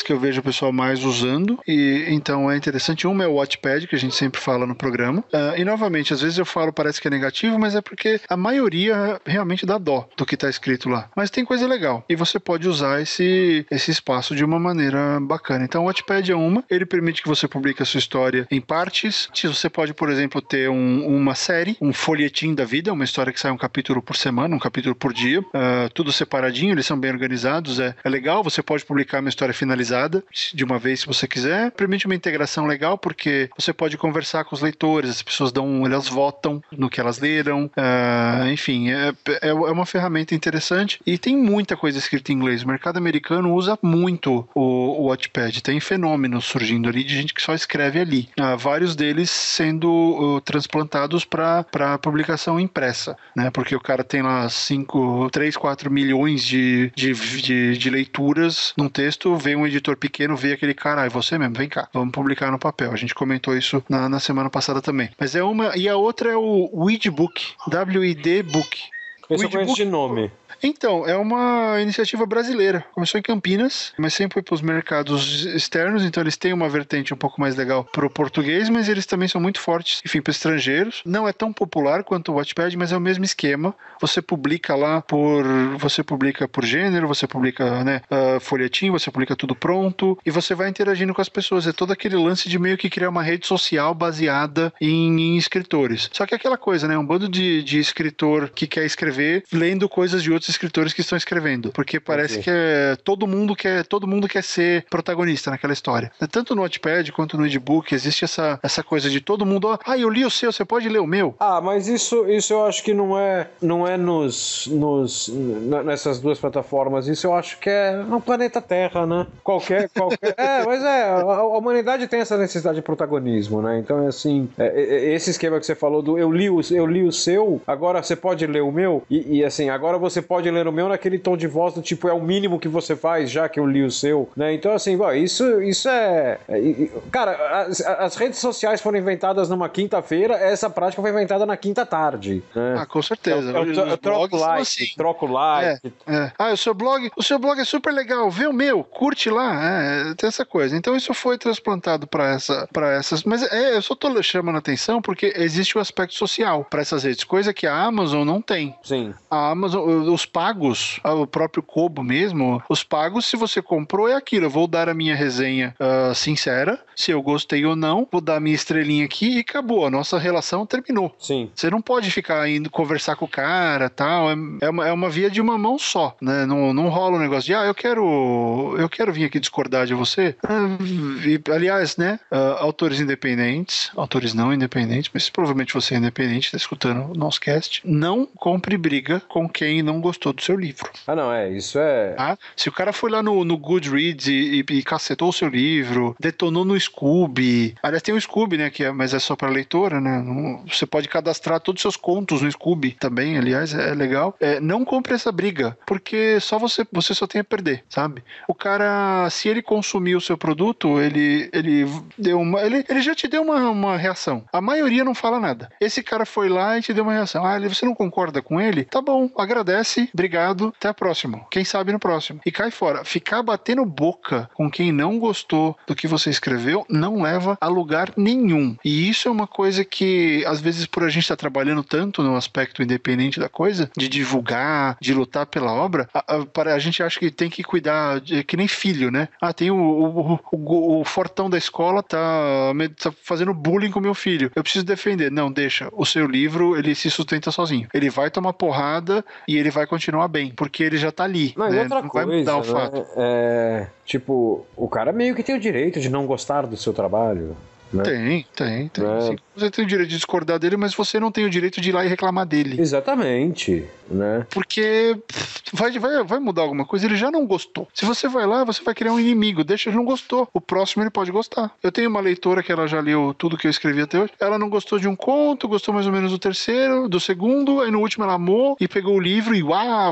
que eu vejo o pessoal mais usando. E então é interessante. Uma é o Wattpad, que a gente sempre fala no programa. E novamente, às vezes eu falo, parece que é negativo, mas é porque a maioria realmente dá dó do que está escrito lá. Mas tem coisa legal. E você pode usar esse espaço de uma maneira bacana. Então o Wattpad é ele permite que você publique a sua história em partes. Você pode, por exemplo, ter uma série, um folhetim da vida, uma história que sai um capítulo por semana, um capítulo por dia, tudo separadinho, eles são bem organizados, é legal. Você pode publicar uma história finalizada de uma vez se você quiser. Permite uma integração legal porque você pode conversar com os leitores, as pessoas elas votam no que elas leram, enfim, é uma ferramenta interessante e tem muita coisa escrita em inglês. O mercado americano usa muito o Wattpad, tem fenômenos surgindo ali de gente que só escreve ali, vários deles sendo transplantados para publicação impressa, né? Porque o cara tem lá 3, 4 milhões de leituras num texto, vem um editor pequeno, vê aquele cara, é você mesmo, vem cá, vamos publicar no papel. A gente comentou isso na semana passada também. Mas é uma, e a outra é o WID-Book, W-I-D-Book. Esse eu conheço de nome. Então, é uma iniciativa brasileira. Começou em Campinas, mas sempre foi para os mercados externos, então eles têm uma vertente um pouco mais legal para o português, mas eles também são muito fortes, enfim, para estrangeiros. Não é tão popular quanto o Wattpad, mas é o mesmo esquema. Você publica lá você publica por gênero, você publica, né, folhetim, você publica tudo pronto, e você vai interagindo com as pessoas. É todo aquele lance de meio que criar uma rede social baseada em escritores. Só que é aquela coisa, né, um bando de escritor que quer escrever, lendo coisas de outros escritores que estão escrevendo, porque parece que todo mundo quer ser protagonista naquela história. Tanto no Wattpad quanto no e-book existe essa coisa de todo mundo, eu li o seu, você pode ler o meu. Mas isso eu acho que não é nessas duas plataformas, isso eu acho que é no planeta Terra, né? Qualquer a humanidade tem essa necessidade de protagonismo, né? Então é assim, esse esquema que você falou do eu li o seu, agora você pode ler o meu, e assim, agora você pode pode ler o meu naquele tom de voz do tipo, é o mínimo que você faz, já que eu li o seu, né? Então, assim, isso é... Cara, as redes sociais foram inventadas numa quinta-feira, essa prática foi inventada na quinta tarde, né? Ah, com certeza. Eu troco like, assim. troco like. Ah, o seu blog é super legal, vê o meu, curte lá, tem essa coisa. Então isso foi transplantado para essas, mas eu só tô chamando a atenção porque existe o aspecto social para essas redes, coisa que a Amazon não tem. Sim. A Amazon, os pagos, o próprio Kobo mesmo, os pagos, se você comprou, é aquilo. Eu vou dar a minha resenha sincera, se eu gostei ou não, vou dar a minha estrelinha aqui e acabou. A nossa relação terminou. Sim. Você não pode ficar indo conversar com o cara, tal. É uma via de uma mão só, né? Não rola um negócio de, eu quero vir aqui discordar de você. Aliás, né? Autores independentes, autores não independentes, mas provavelmente você é independente, tá escutando o nosso cast, não compre briga com quem não gostou do seu livro. Ah, não, isso é... Tá? Se o cara foi lá no Goodreads e cacetou o seu livro, detonou no Scoob, aliás, tem o Scoob, né, mas é só para leitora, né, você pode cadastrar todos os seus contos no Scoob também, aliás, é legal. Não compre essa briga, porque só você só tem a perder, sabe? O cara, se ele consumir o seu produto, ele já te deu uma reação. A maioria não fala nada. Esse cara foi lá e te deu uma reação. Você não concorda com ele? Tá bom, agradece, obrigado, até a próxima. Quem sabe no próximo. E cai fora. Ficar batendo boca com quem não gostou do que você escreveu não leva a lugar nenhum. E isso é uma coisa que, às vezes, por a gente estar trabalhando tanto no aspecto independente da coisa, de divulgar, de lutar pela obra, a gente acha que tem que cuidar, que nem filho, né? Tem o fortão da escola tá fazendo bullying com meu filho. Eu preciso defender. Não, deixa. O seu livro, ele se sustenta sozinho. Ele vai tomar porrada e ele vai continuar bem, porque ele já tá ali. Não, né? e outra não coisa, vai mudar o fato. Tipo, o cara meio que tem o direito de não gostar do seu trabalho. Né? Tem. Sim, você tem o direito de discordar dele, mas você não tem o direito de ir lá e reclamar dele. Exatamente, né? Porque vai mudar alguma coisa, ele já não gostou. Se você vai lá, você vai criar um inimigo, deixa ele não gostou. O próximo ele pode gostar. Eu tenho uma leitora que ela já leu tudo que eu escrevi até hoje. Ela não gostou de um conto, gostou mais ou menos do terceiro, do segundo, aí no último ela amou e pegou o livro e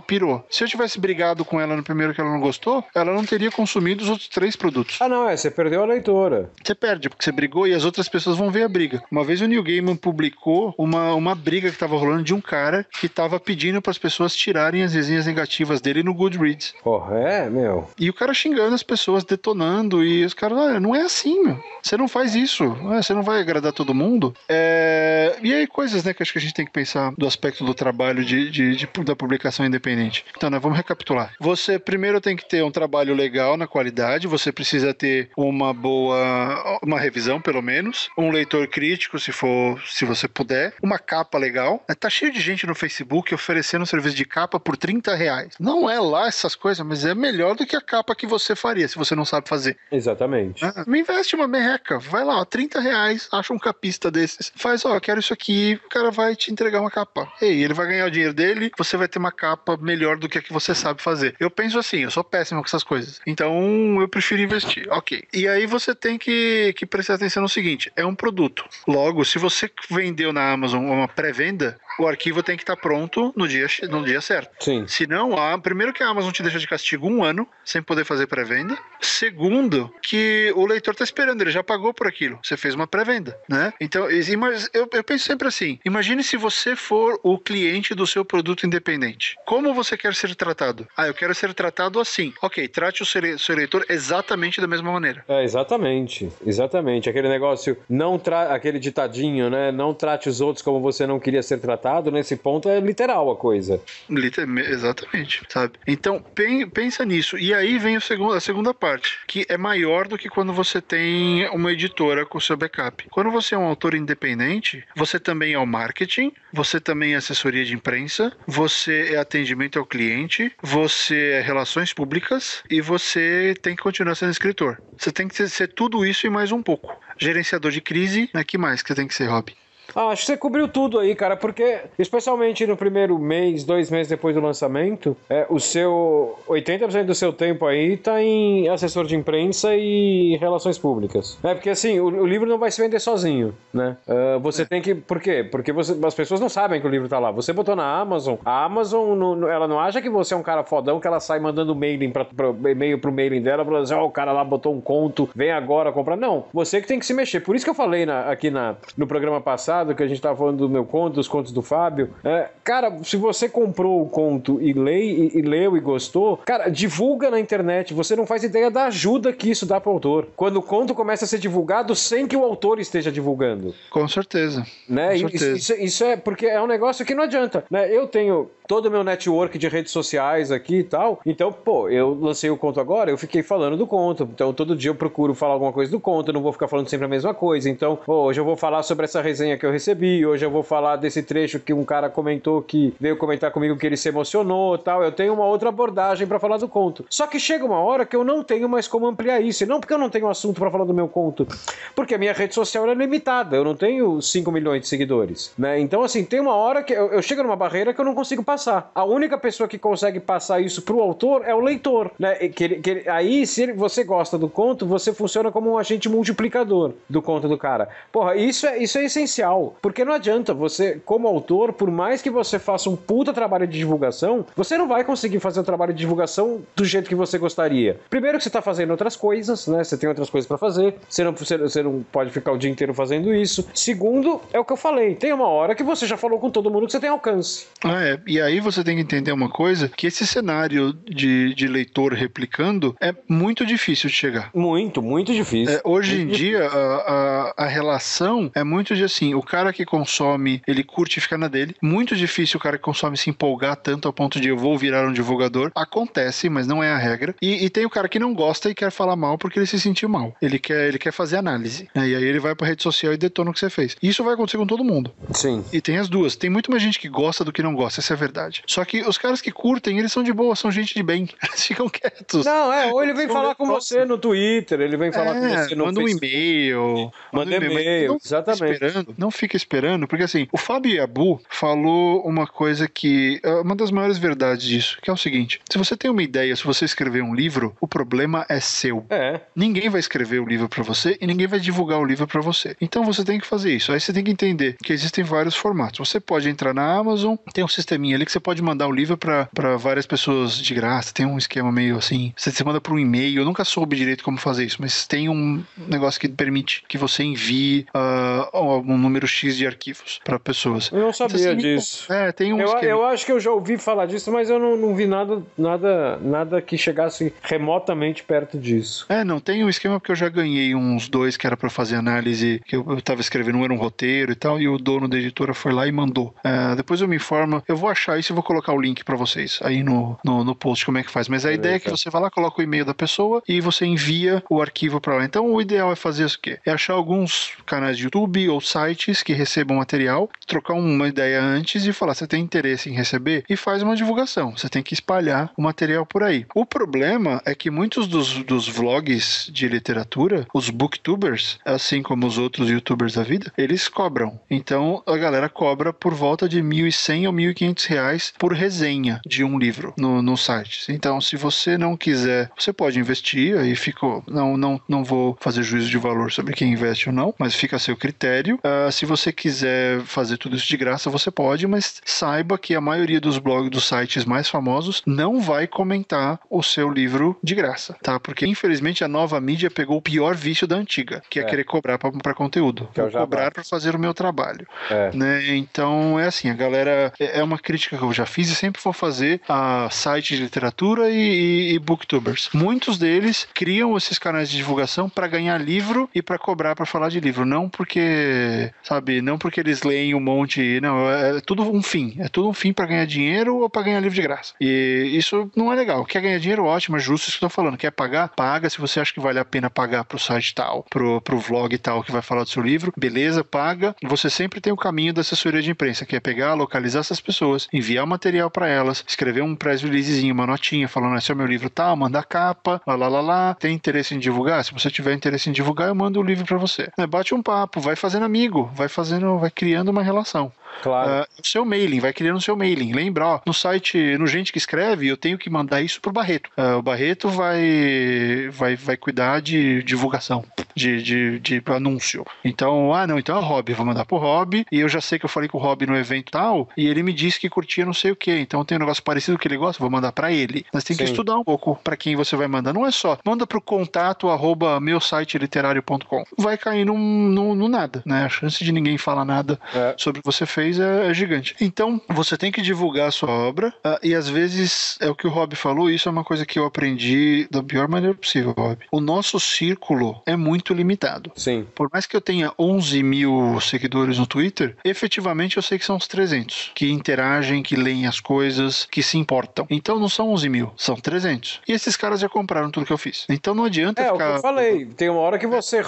pirou. Se eu tivesse brigado com ela no primeiro que ela não gostou, ela não teria consumido os outros 3 produtos. Você perdeu a leitora. Você perde, porque você brigou e as outras pessoas vão ver a briga. Uma vez o Neil Gaiman publicou uma briga que tava rolando de um cara que tava pedindo para as pessoas tirarem as resenhas negativas dele no Goodreads. Meu. E o cara xingando as pessoas, detonando, e os caras, olha, não é assim, meu. Você não faz isso. Você não vai agradar todo mundo. E aí coisas, né, que acho que a gente tem que pensar do aspecto do trabalho da publicação independente. Então, né, vamos recapitular. Você primeiro tem que ter um trabalho legal na qualidade, você precisa ter uma revisão, pelo menos, um leitor crítico, se você puder, uma capa legal. Tá cheio de gente no Facebook oferecendo serviço de capa por R$30. Não é lá essas coisas, mas é melhor do que a capa que você faria, se você não sabe fazer. Exatamente. Me investe uma merreca, vai lá, R$30, acha um capista desses, faz, eu quero isso aqui, o cara vai te entregar uma capa. Ele vai ganhar o dinheiro dele, você vai ter uma capa melhor do que a que você sabe fazer. Eu penso assim, eu sou péssimo com essas coisas, então eu prefiro investir. Ok. E aí você tem que prestar atenção no seguinte, é um produto. Logo, se você vendeu na Amazon uma pré-venda, o arquivo tem que estar pronto no dia certo. Sim. Senão, primeiro que a Amazon te deixa de castigo 1 ano, sem poder fazer pré-venda. Segundo, que o leitor está esperando, ele já pagou por aquilo. Você fez uma pré-venda, né? Então, eu penso sempre assim, imagine se você for o cliente do seu produto independente. Como você quer ser tratado? Eu quero ser tratado assim. Ok, trate o seu leitor exatamente da mesma maneira. Exatamente. Aquele negócio, aquele ditadinho, né? Não trate os outros como você não queria ser tratado, nesse ponto é literal a coisa. Exatamente, sabe? Então, pensa nisso. E aí vem a segunda parte, que é maior do que quando você tem uma editora com o seu backup. Quando você é um autor independente, você também é o marketing, você também é assessoria de imprensa, você é atendimento ao cliente, você é relações públicas e você tem que continuar sendo escritor. Você tem que ser tudo isso e mais um pouco. Gerenciador de crise, né? Que mais que você tem que ser, Rob? Acho que você cobriu tudo aí, cara, porque especialmente no primeiro mês, 2 meses depois do lançamento, o seu 80% do seu tempo aí tá em assessor de imprensa e relações públicas. Porque assim, o livro não vai se vender sozinho, né? Você tem que... Por quê? Porque as pessoas não sabem que o livro tá lá. Você botou na Amazon, a Amazon, ela não acha que você é um cara fodão, que ela sai mandando e-mail pro mailing dela, falando assim, o cara lá botou um conto, vem agora comprar. Não, você que tem que se mexer. Por isso que eu falei no programa passado, que a gente tava falando do meu conto, dos contos do Fábio. Cara, se você comprou o conto e leu e gostou, cara, divulga na internet. Você não faz ideia da ajuda que isso dá pro autor. Quando o conto começa a ser divulgado sem que o autor esteja divulgando. Com certeza. Né? Com certeza. Isso é porque é um negócio que não adianta. Né? Eu tenho todo o meu network de redes sociais aqui e tal. Então, eu lancei o conto agora, eu fiquei falando do conto. Então, todo dia eu procuro falar alguma coisa do conto, eu não vou ficar falando sempre a mesma coisa. Então, hoje eu vou falar sobre essa resenha que eu recebi, hoje eu vou falar desse trecho que um cara comentou, que veio comentar comigo que ele se emocionou e tal. Eu tenho uma outra abordagem pra falar do conto. Só que chega uma hora que eu não tenho mais como ampliar isso. E não porque eu não tenho assunto pra falar do meu conto, porque a minha rede social é limitada. Eu não tenho 5 milhões de seguidores, né? Então, assim, tem uma hora que eu chego numa barreira que eu não consigo passar. A única pessoa que consegue passar isso pro autor é o leitor, né? Aí, se você gosta do conto, você funciona como um agente multiplicador do conto do cara. Porra, isso é essencial, porque não adianta você, como autor, por mais que você faça um puta trabalho de divulgação, você não vai conseguir fazer o trabalho de divulgação do jeito que você gostaria. Primeiro que você tá fazendo outras coisas, né? Você tem outras coisas pra fazer, você não pode ficar o dia inteiro fazendo isso. Segundo, é o que eu falei, tem uma hora que você já falou com todo mundo que você tem alcance. E aí você tem que entender uma coisa, que esse cenário de leitor replicando é muito difícil de chegar. Muito, muito difícil. Hoje em dia, a relação é muito de assim, o cara que consome, ele curte ficar na dele. Muito difícil o cara que consome se empolgar tanto ao ponto de eu vou virar um divulgador. Acontece, mas não é a regra. E tem o cara que não gosta e quer falar mal porque ele se sentiu mal. Ele quer fazer análise. E aí ele vai pra rede social e detona o que você fez. Isso vai acontecer com todo mundo. Sim. E tem as duas. Tem muito mais gente que gosta do que não gosta, essa é a verdade. Só que os caras que curtem, eles são de boa, são gente de bem. Eles ficam quietos. Não, ou ele vem falar com você no Twitter, ele vem falar com você no manda Facebook. Um e-mail. Manda e-mail, exatamente. Não fica esperando, porque assim, o Fábio Yabu falou uma coisa que é uma das maiores verdades disso, que é o seguinte, se você tem uma ideia, se você escrever um livro, o problema é seu. Ninguém vai escrever o livro pra você e ninguém vai divulgar o livro pra você. Então você tem que fazer isso. Aí você tem que entender que existem vários formatos. Você pode entrar na Amazon, tem um sisteminha ali que você pode mandar o livro pra várias pessoas de graça, tem um esquema meio assim, você manda por um e-mail, eu nunca soube direito como fazer isso, mas tem um negócio que permite que você envie um número X de arquivos para pessoas. Eu não sabia então, assim, disso. Tem um esquema. Eu acho que eu já ouvi falar disso, mas eu não vi nada que chegasse remotamente perto disso. Não, tem um esquema porque eu já ganhei uns 2 que era para fazer análise, que eu tava escrevendo, era um roteiro e tal, e o dono da editora foi lá e mandou. Depois eu me informo, eu vou achar isso e vou colocar o link para vocês aí no post como é que faz, mas a ideia é que você vai lá, coloca o e-mail da pessoa e você envia o arquivo para lá. Então o ideal é fazer isso o quê? É achar alguns canais de YouTube ou sites que recebam material, trocar uma ideia antes e falar, você tem interesse em receber? E faz uma divulgação. Você tem que espalhar o material por aí. O problema é que muitos dos vlogs de literatura, os booktubers, assim como os outros youtubers da vida, eles cobram. Então a galera cobra por volta de R$1.100 ou R$1.500 por resenha de um livro no site. Então, se você não quiser, você pode investir, aí ficou. Não vou fazer juízo de valor sobre quem investe ou não, mas fica a seu critério. Se você quiser fazer tudo isso de graça, você pode, mas saiba que a maioria dos blogs, dos sites mais famosos, não vai comentar o seu livro de graça, tá? Porque, infelizmente, a nova mídia pegou o pior vício da antiga, que é querer cobrar para conteúdo. Vou cobrar para fazer o meu trabalho. Né? Então, é assim, a galera... É uma crítica que eu já fiz e sempre vou fazer a sites de literatura e booktubers. Muitos deles criam esses canais de divulgação para ganhar livro e para cobrar para falar de livro. Não porque, sabe, não porque eles leem um monte, não, é tudo um fim. É tudo um fim para ganhar dinheiro ou para ganhar livro de graça. E isso não é legal. Quer ganhar dinheiro, ótimo, é justo isso que eu tô falando. Quer pagar? Paga. Se você acha que vale a pena pagar pro site tal, pro vlog tal que vai falar do seu livro, beleza, paga. Você sempre tem o caminho da assessoria de imprensa, que é pegar, localizar essas pessoas, enviar o material para elas, escrever um press releasezinho, uma notinha falando, esse é o meu livro tal, manda a capa, tem interesse em divulgar? Se você tiver interesse em divulgar, eu mando o livro para você. Bate um papo, vai fazendo amigo, vai criando uma relação. Claro. O seu mailing, vai criando o seu mailing. Lembra, ó, no site, no Gente que Escreve, eu tenho que mandar isso pro Barreto. O Barreto vai cuidar de divulgação, de anúncio. Então, então é o Rob, vou mandar pro Rob, e eu já sei que eu falei com o Rob no evento tal, e ele me disse que curtia não sei o que, então tem um negócio parecido que ele gosta, vou mandar pra ele. Mas tem que estudar um pouco pra quem você vai mandar. Não é só, manda pro contato@meusiteliterário.com. Vai cair no nada, né? A chance de ninguém falar nada sobre o que você fez é gigante. Então, você tem que divulgar a sua obra, e às vezes, é o que o Rob falou, isso é uma coisa que eu aprendi da pior maneira possível, Rob. O nosso círculo é muito limitado. Sim. Por mais que eu tenha 11 mil seguidores no Twitter, efetivamente eu sei que são uns 300, que interagem, que leem as coisas, que se importam. Então não são 11 mil, são 300. E esses caras já compraram tudo que eu fiz. Então não adianta ficar... o que eu falei. Tem uma hora que você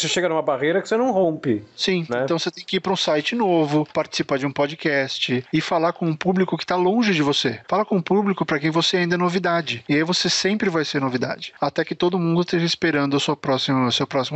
chega numa barreira que você não rompe. Sim, né? Então você tem que ir para um site novo, participar de um podcast e falar com um público que está longe de você. Fala com um público para quem você ainda é novidade. E aí você sempre vai ser novidade. Até que todo mundo esteja esperando o seu próximo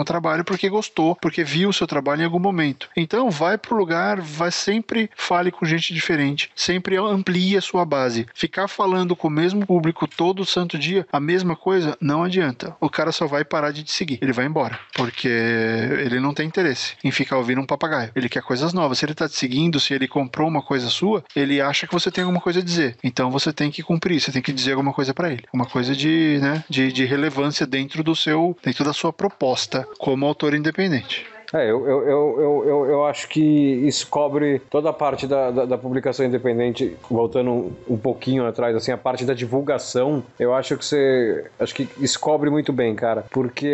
trabalho porque gostou, porque viu o seu trabalho em algum momento. Então vai pro lugar, sempre fale com gente diferente, sempre amplie a sua base. Ficar falando com o mesmo público todo santo dia, a mesma coisa, não adianta. O cara só vai parar de te seguir. Ele vai embora, porque ele não tem interesse em ficar ouvindo um papagaio. Ele quer coisas novas. Se ele tá te seguindo, se ele comprou uma coisa sua, ele acha que você tem alguma coisa a dizer. Então você tem que cumprir, você tem que dizer alguma coisa pra ele. Uma coisa de relevância dentro da sua proposta como autor independente. Eu acho que isso cobre toda a parte da publicação independente, voltando um pouquinho atrás, assim, a parte da divulgação, eu acho que isso cobre muito bem, cara, porque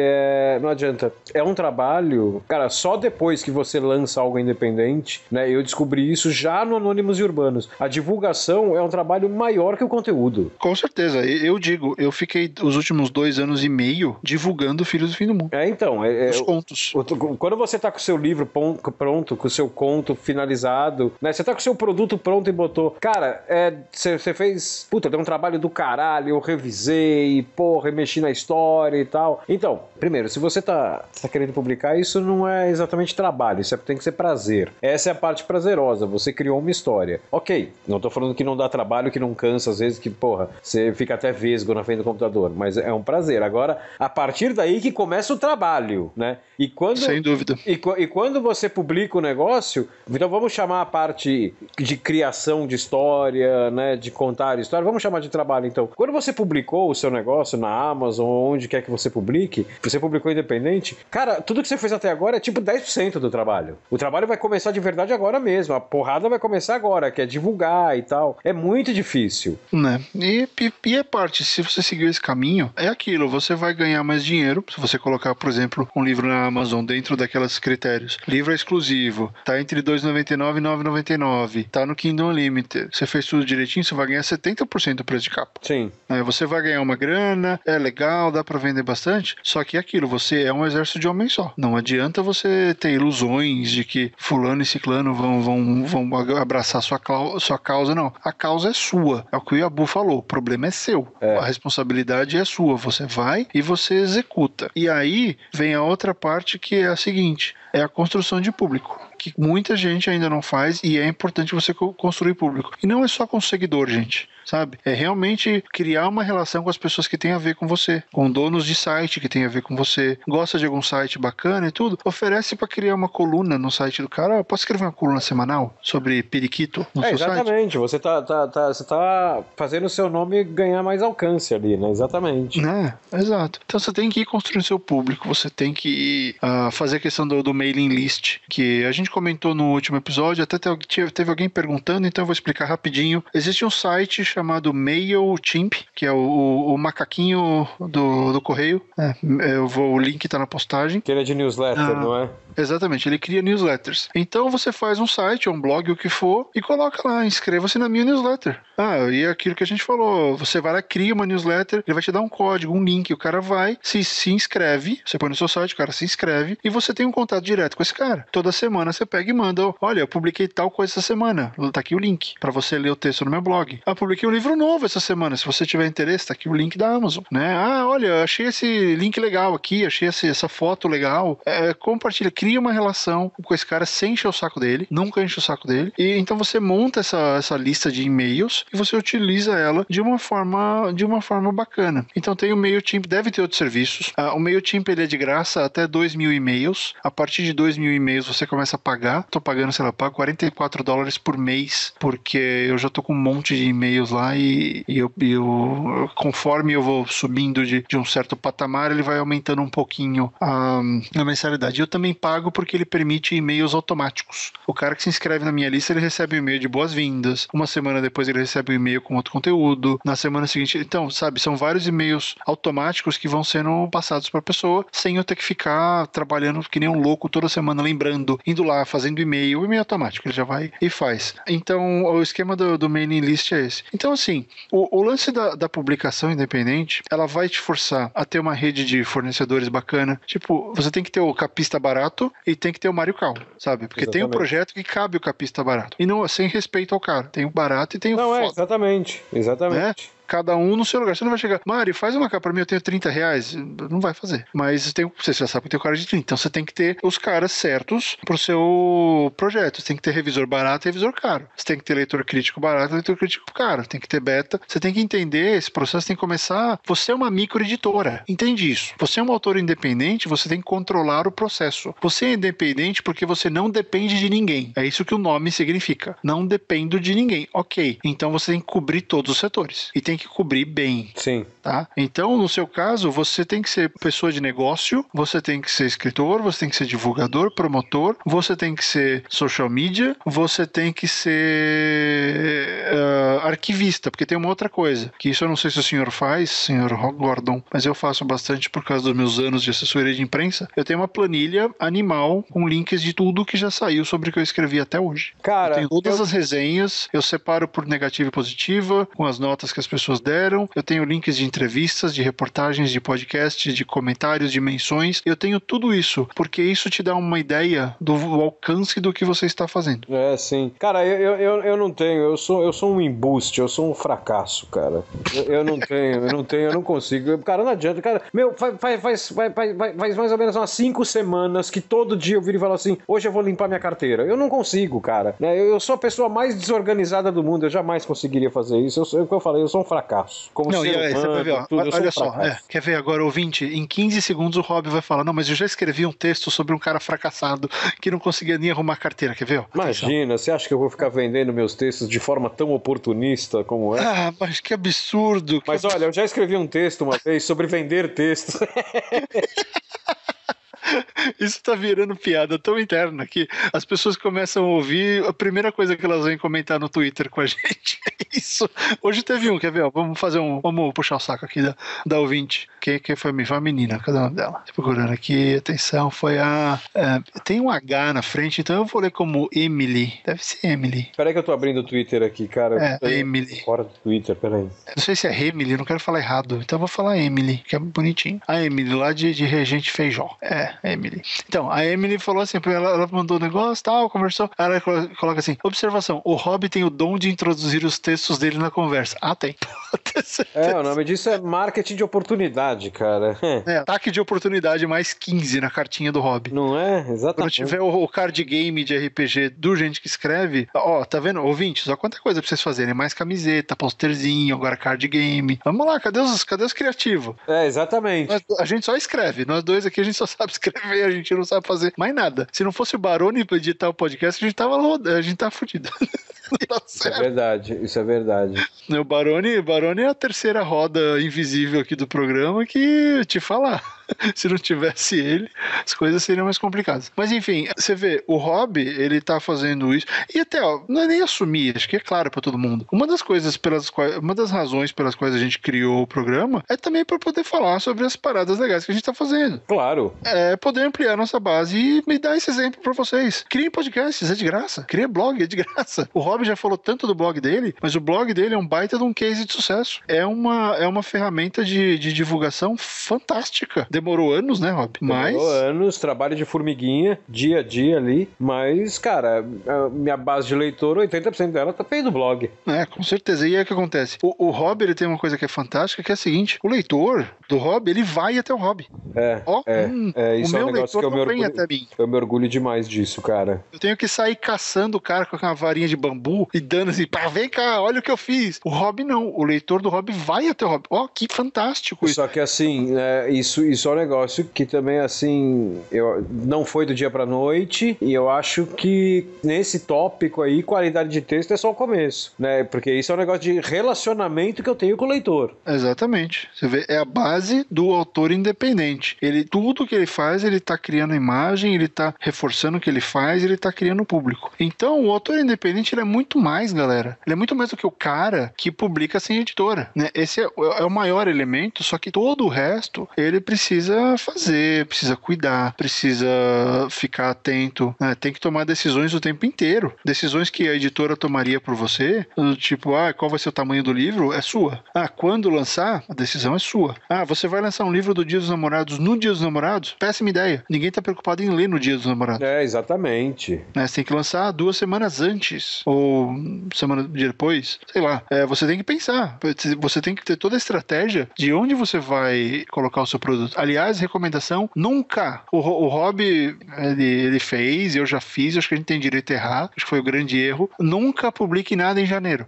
não adianta, é um trabalho, cara, só depois que você lança algo independente, né, eu descobri isso já no Anônimos e Urbanos, a divulgação é um trabalho maior que o conteúdo. Com certeza, eu fiquei os últimos 2 anos e meio divulgando Filhos do Fim do Mundo. Os contos. Quando você tá com o seu livro pronto, com o seu conto finalizado, né? Você tá com o seu produto pronto e botou... Cara, você fez... Puta, deu um trabalho do caralho, eu revisei, remexi na história e tal. Então, primeiro, se você tá querendo publicar, isso não é exatamente trabalho, isso tem que ser prazer. Essa é a parte prazerosa, você criou uma história. Ok, não tô falando que não dá trabalho, que não cansa, às vezes que, você fica até vesgo na frente do computador, mas é um prazer. Agora, a partir daí que começa o trabalho, né? Sem dúvida. E quando você publica o negócio, então vamos chamar a parte de criação de história, né, de contar história, vamos chamar de trabalho então. Quando você publicou o seu negócio na Amazon, onde quer que você publique, você publicou independente, cara, tudo que você fez até agora é tipo 10% do trabalho. O trabalho vai começar de verdade agora mesmo, a porrada vai começar agora, que é divulgar e tal. É muito difícil. Né? E a parte, se você seguir esse caminho, é aquilo, você vai ganhar mais dinheiro, se você colocar, por exemplo, um livro na Amazon dentro daquelas critérios. Livro é exclusivo, tá entre R$2,99 e R$9,99, tá no Kindle Unlimited. Você fez tudo direitinho, você vai ganhar 70% do preço de capa. Sim. Você vai ganhar uma grana, é legal, dá pra vender bastante, só que é aquilo, você é um exército de homem só. Não adianta você ter ilusões de que fulano e ciclano vão abraçar sua causa, não. A causa é sua, é o que o Yabu falou, o problema é seu. A responsabilidade é sua, você vai e você executa. E aí vem a outra parte que é a seguinte, é a construção de público, que muita gente ainda não faz e é importante você construir público. E não é só com seguidor, gente, sabe? É realmente criar uma relação com as pessoas que tem a ver com você, com donos de site que tem a ver com você, gosta de algum site bacana e tudo, oferece para criar uma coluna no site do cara. Posso escrever uma coluna semanal sobre periquito no seu site? Exatamente, você tá fazendo o seu nome ganhar mais alcance ali, né? Exatamente. Exato. Então você tem que ir construindo seu público, você tem que ir fazer a questão do mailing list, que a gente comentou no último episódio, até teve alguém perguntando, então eu vou explicar rapidinho. Existe um site chamado MailChimp, que é o macaquinho do correio. O link tá na postagem. Que ele é de newsletter, não é? Exatamente, ele cria newsletters. Então você faz um site, um blog, o que for, e coloca lá, inscreva-se na minha newsletter. E é aquilo que a gente falou, você vai lá, cria uma newsletter, ele vai te dar um código, um link, o cara vai, se inscreve, você põe no seu site, o cara se inscreve, e você tem um contato direto com esse cara. Toda semana você pega e manda, olha, eu publiquei tal coisa essa semana, tá aqui o link, pra você ler o texto no meu blog. Publiquei um livro novo essa semana, se você tiver interesse, tá aqui o link da Amazon, né? Ah, olha, achei esse link legal aqui, achei essa foto legal. Compartilha, cria uma relação com esse cara sem encher o saco dele, nunca enche o saco dele. E então você monta essa lista de e-mails e você utiliza ela de uma forma bacana. Então tem o MailChimp, deve ter outros serviços. O MailChimp ele é de graça até 2.000 e-mails. A partir de 2.000 e-mails você começa a pagar. Tô pagando, sei lá, pago $44 por mês, porque eu já tô com um monte de e-mails lá e conforme eu vou subindo de um certo patamar, ele vai aumentando um pouquinho a mensalidade. Eu também pago porque ele permite e-mails automáticos. O cara que se inscreve na minha lista, ele recebe um e-mail de boas-vindas. Uma semana depois ele recebe um e-mail com outro conteúdo. Na semana seguinte, então, sabe, são vários e-mails automáticos que vão sendo passados para a pessoa, sem eu ter que ficar trabalhando que nem um louco toda semana, lembrando, indo lá, fazendo e-mail. O e-mail automático, ele já vai e faz. Então, o esquema do mailing list é esse. Então, assim, o lance da publicação independente, ela vai te forçar a ter uma rede de fornecedores bacana. Tipo, você tem que ter o capista barato e tem que ter o Mário Cal, sabe? Porque tem um projeto que cabe o capista barato. E não, sem respeito ao cara. Tem o barato e tem o foda. Exatamente. Né? Cada um no seu lugar. Você não vai chegar, Mário, faz uma capa pra mim, eu tenho R$30. Não vai fazer. Mas você já sabe que tem o cara de 30. Então você tem que ter os caras certos pro seu projeto. Você tem que ter revisor barato e revisor caro. Você tem que ter leitor crítico barato e leitor crítico caro. Tem que ter beta. Você tem que entender esse processo, tem que começar. Você é uma microeditora. Entende isso? Você é um autor independente, você tem que controlar o processo. Você é independente porque você não depende de ninguém. É isso que o nome significa. Não dependo de ninguém. Ok. Então você tem que cobrir todos os setores. E tem que cobrir bem. Sim. Tá? Então, no seu caso, você tem que ser pessoa de negócio, você tem que ser escritor, você tem que ser divulgador, promotor, você tem que ser social media, você tem que ser arquivista, porque tem uma outra coisa, que isso eu não sei se o senhor faz, senhor Gordon, mas eu faço bastante por causa dos meus anos de assessoria de imprensa. Eu tenho uma planilha animal com links de tudo que já saiu sobre o que eu escrevi até hoje. Cara, eu tenho todas as resenhas, eu separo por negativa e positiva, com as notas que as pessoas deram, eu tenho links de entrevistas, de reportagens, de podcasts, de comentários, de menções, eu tenho tudo isso, porque isso te dá uma ideia do alcance do que você está fazendo. É, sim. Cara, eu não tenho, eu sou um embuste, eu sou um fracasso, cara. Eu não consigo. Cara, não adianta, cara. Meu, faz mais ou menos umas 5 semanas que todo dia eu viro e falo assim, hoje eu vou limpar minha carteira. Eu não consigo, cara. Eu sou a pessoa mais desorganizada do mundo, eu jamais conseguiria fazer isso. O que eu falei, eu sou um fracasso. Como não, ser humano, você vai ver, tudo, olha só, quer ver agora, ouvinte? Em 15 segundos o Rob vai falar, não, mas eu já escrevi um texto sobre um cara fracassado que não conseguia nem arrumar carteira, quer ver? Imagina, você acha que eu vou ficar vendendo meus textos de forma tão oportunista como é? Ah, mas que absurdo. Mas olha, eu já escrevi um texto uma vez sobre vender textos. Isso tá virando piada tão interna que as pessoas começam a ouvir, a primeira coisa que elas vêm comentar no Twitter com a gente é isso. Hoje teve um, quer ver? Ó, vamos puxar o saco aqui da ouvinte. Quem foi a menina? Cadê o nome dela? Tô procurando aqui, atenção, foi tem um H na frente, então eu vou ler como Emily. Deve ser Emily. Peraí que eu tô abrindo o Twitter aqui, cara. Emily. Fora do Twitter, peraí. Não sei se é Emily, eu não quero falar errado, então eu vou falar Emily, que é bonitinho. A Emily, lá de Regente Feijó. Emily. Então, a Emily falou assim, ela mandou um negócio, tal, conversou, ela coloca assim, observação, o Rob tem o dom de introduzir os textos dele na conversa. Tem. O nome disso é marketing de oportunidade, cara. Ataque de oportunidade mais 15 na cartinha do Rob. Não é? Exatamente. Quando tiver o card game de RPG do gente que escreve, tá vendo, ouvintes, olha quanta coisa pra vocês fazerem, mais camiseta, posterzinho, agora card game. Vamos lá, cadê os criativos? Exatamente. A gente só escreve, nós dois aqui a gente só sabe escrever, a gente não sabe fazer mais nada. Se não fosse o Barone pra editar o podcast, a gente tava fudido. Isso é verdade. O Barone é a terceira roda invisível aqui do programa que te falar. Se não tivesse ele, as coisas seriam mais complicadas. Mas enfim, você vê, o Rob, ele tá fazendo isso. E até, não é nem assumir, acho que é claro pra todo mundo. Uma das razões pelas quais a gente criou o programa é também pra poder falar sobre as paradas legais que a gente tá fazendo. Claro. É poder ampliar nossa base e me dar esse exemplo pra vocês. Criem podcasts, é de graça. Criem blog, é de graça. O Rob já falou tanto do blog dele, mas o blog dele é um baita de um case de sucesso. É uma ferramenta de divulgação fantástica. Demorou anos, né, Rob? Demorou anos, trabalho de formiguinha, dia a dia ali, mas, cara, a minha base de leitor, 80% dela tá feio do blog. Com certeza. E aí o que acontece? O Rob, ele tem uma coisa que é fantástica, que é a seguinte, o leitor do Rob, ele vai até o Rob. Isso o é um meu negócio leitor que não vem até mim. eu me orgulho demais disso, cara. Eu tenho que sair caçando o cara com uma varinha de bambu e dando assim, pá, vem cá, olha o que eu fiz. O Rob não, o leitor do Rob vai até o Rob. Que fantástico isso. Só que assim, isso é um negócio que também, assim, não foi do dia pra noite, e eu acho que nesse tópico aí, qualidade de texto é só o começo, né? Porque isso é um negócio de relacionamento que eu tenho com o leitor. Exatamente. Você vê, é a base do autor independente. Tudo que ele faz, ele tá criando imagem, ele tá reforçando o que ele faz, ele tá criando público. Então, o autor independente, ele é muito mais, galera. Ele é muito mais do que o cara que publica sem editora, né? Esse é o maior elemento, só que todo o resto, ele precisa fazer, precisa cuidar, precisa ficar atento, né? Tem que tomar decisões o tempo inteiro. Decisões que a editora tomaria por você, tipo, qual vai ser o tamanho do livro? É sua. Quando lançar? A decisão é sua. Você vai lançar um livro do Dia dos Namorados no Dia dos Namorados? Péssima ideia. Ninguém tá preocupado em ler no Dia dos Namorados. Exatamente. Você tem que lançar 2 semanas antes, ou semana depois, sei lá. Você tem que pensar. Você tem que ter toda a estratégia de onde você vai colocar o seu produto. Aliás, recomendação, nunca. O Rob, ele fez, eu já fiz, acho que a gente tem direito a errar, acho que foi o grande erro. Nunca publique nada em janeiro.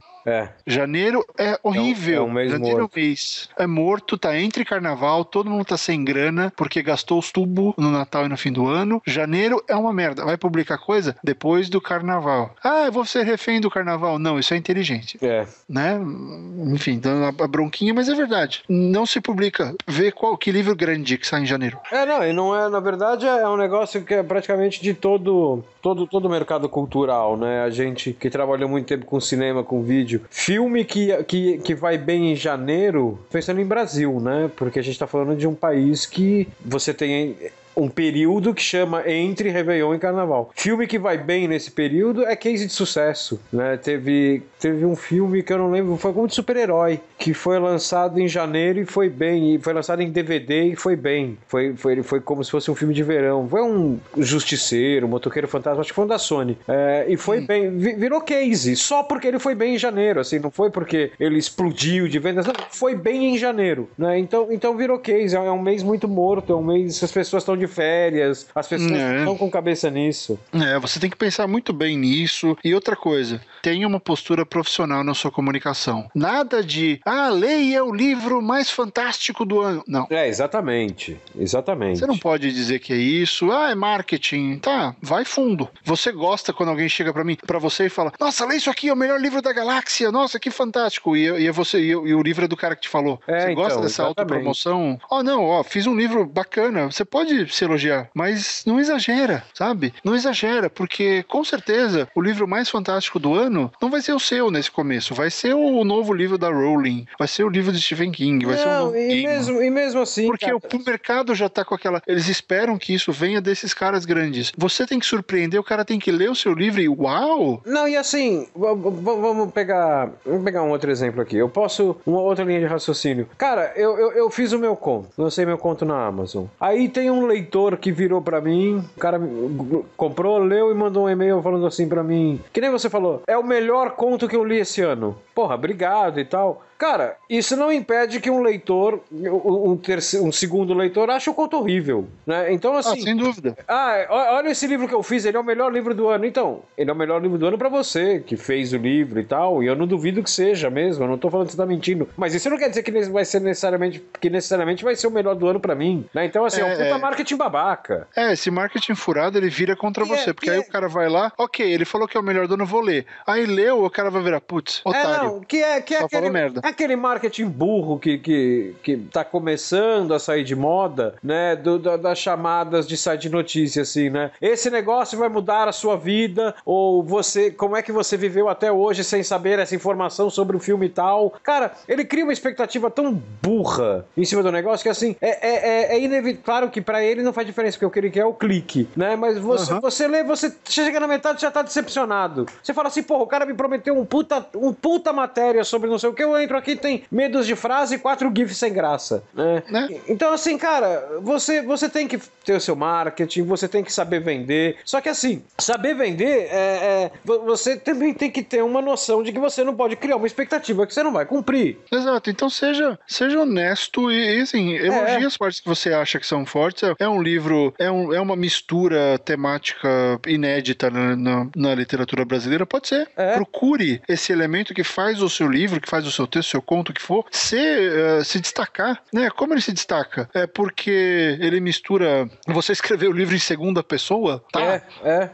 Janeiro é horrível. É um mês janeiro morto. É morto, tá entre carnaval, todo mundo tá sem grana, porque gastou os tubos no Natal e no fim do ano. Janeiro é uma merda. Vai publicar coisa depois do carnaval. Eu vou ser refém do carnaval. Não, isso é inteligente. Né? Enfim, dando a bronquinha, mas é verdade. Não se publica. Vê que livro grande que sai em janeiro. E não é, na verdade, é um negócio que é praticamente de todo o mercado cultural, né? A gente que trabalhou muito tempo com cinema, com vídeo, filme que vai bem em janeiro, pensando em Brasil, né? Porque a gente tá falando de um país que você tem um período que chama entre Réveillon e Carnaval. Filme que vai bem nesse período é case de sucesso, né? Teve um filme que eu não lembro, foi como de super-herói, que foi lançado em janeiro e foi bem, e foi lançado em DVD e foi bem. Foi como se fosse um filme de verão. Foi um Justiceiro, um Motoqueiro Fantasma, acho que foi um da Sony. E foi bem, virou case, só porque ele foi bem em janeiro, assim, não foi porque ele explodiu de vendas, não, foi bem em janeiro, né? Então virou case, é um mês muito morto, é um mês que as pessoas estão de férias, as pessoas estão com cabeça nisso. Você tem que pensar muito bem nisso. E outra coisa, tenha uma postura profissional na sua comunicação. Nada de, leia o livro mais fantástico do ano. Não. Exatamente. Você não pode dizer que é isso. É marketing. Tá, vai fundo. Você gosta quando alguém chega pra você e fala, nossa, lê isso aqui, é o melhor livro da galáxia, nossa, que fantástico. E o livro é do cara que te falou. Você gosta dessa autopromoção? Fiz um livro bacana. Você pode se elogiar, mas não exagera, sabe? Não exagera, porque com certeza o livro mais fantástico do ano não vai ser o seu nesse começo, vai ser o novo livro da Rowling, vai ser o livro de Stephen King, vai ser o novo e mesmo assim, porque o mercado já tá com aquela, eles esperam que isso venha desses caras grandes. Você tem que surpreender, o cara tem que ler o seu livro e uau! Não, e assim, vamos pegar um outro exemplo aqui. Eu posso, uma outra linha de raciocínio. Cara, eu fiz o meu conto, lancei meu conto na Amazon. Aí tem um leitor que virou pra mim, o cara comprou, leu e mandou um e-mail falando assim pra mim, que nem você falou, é o melhor conto que eu li esse ano. Porra, obrigado e tal. Cara, isso não impede que um leitor, um segundo leitor, ache o conto horrível, né? Então, assim... sem dúvida. Olha esse livro que eu fiz, ele é o melhor livro do ano. Então, ele é o melhor livro do ano pra você, que fez o livro e tal, e eu não duvido que seja mesmo, eu não tô falando que você tá mentindo. Mas isso não quer dizer que vai ser necessariamente vai ser o melhor do ano pra mim, né? Então, assim, é um puta marketing babaca. Esse marketing furado, ele vira contra você, porque aí o cara vai lá, ok, ele falou que é o melhor do ano, vou ler. Aí leu, o cara vai virar, putz, otário. Só falou merda. Aquele marketing burro que tá começando a sair de moda, né, das chamadas de site de notícia, assim, né, esse negócio vai mudar a sua vida, ou como é que você viveu até hoje sem saber essa informação sobre o filme e tal. Cara, ele cria uma expectativa tão burra em cima do negócio que, assim, é inevitável. Claro que pra ele não faz diferença, porque o que ele quer é o clique, né, mas você lê, você chega na metade e já tá decepcionado. Você fala assim, porra, porra, o cara me prometeu um puta matéria sobre não sei o que, eu entro aqui, tem medos de frase e 4 GIFs sem graça, né? Então, assim, cara, você tem que ter o seu marketing, você tem que saber vender, só que assim, saber vender, você também tem que ter uma noção de que você não pode criar uma expectativa que você não vai cumprir. Exato, então seja honesto e assim, elogie as partes que você acha que são fortes. É um livro, é uma mistura temática inédita na literatura brasileira, pode ser. Procure esse elemento que faz o seu livro, que faz o seu texto, seu conto, o que for, se destacar, né? Como ele se destaca? É porque ele mistura, você escreveu o livro em segunda pessoa, tá?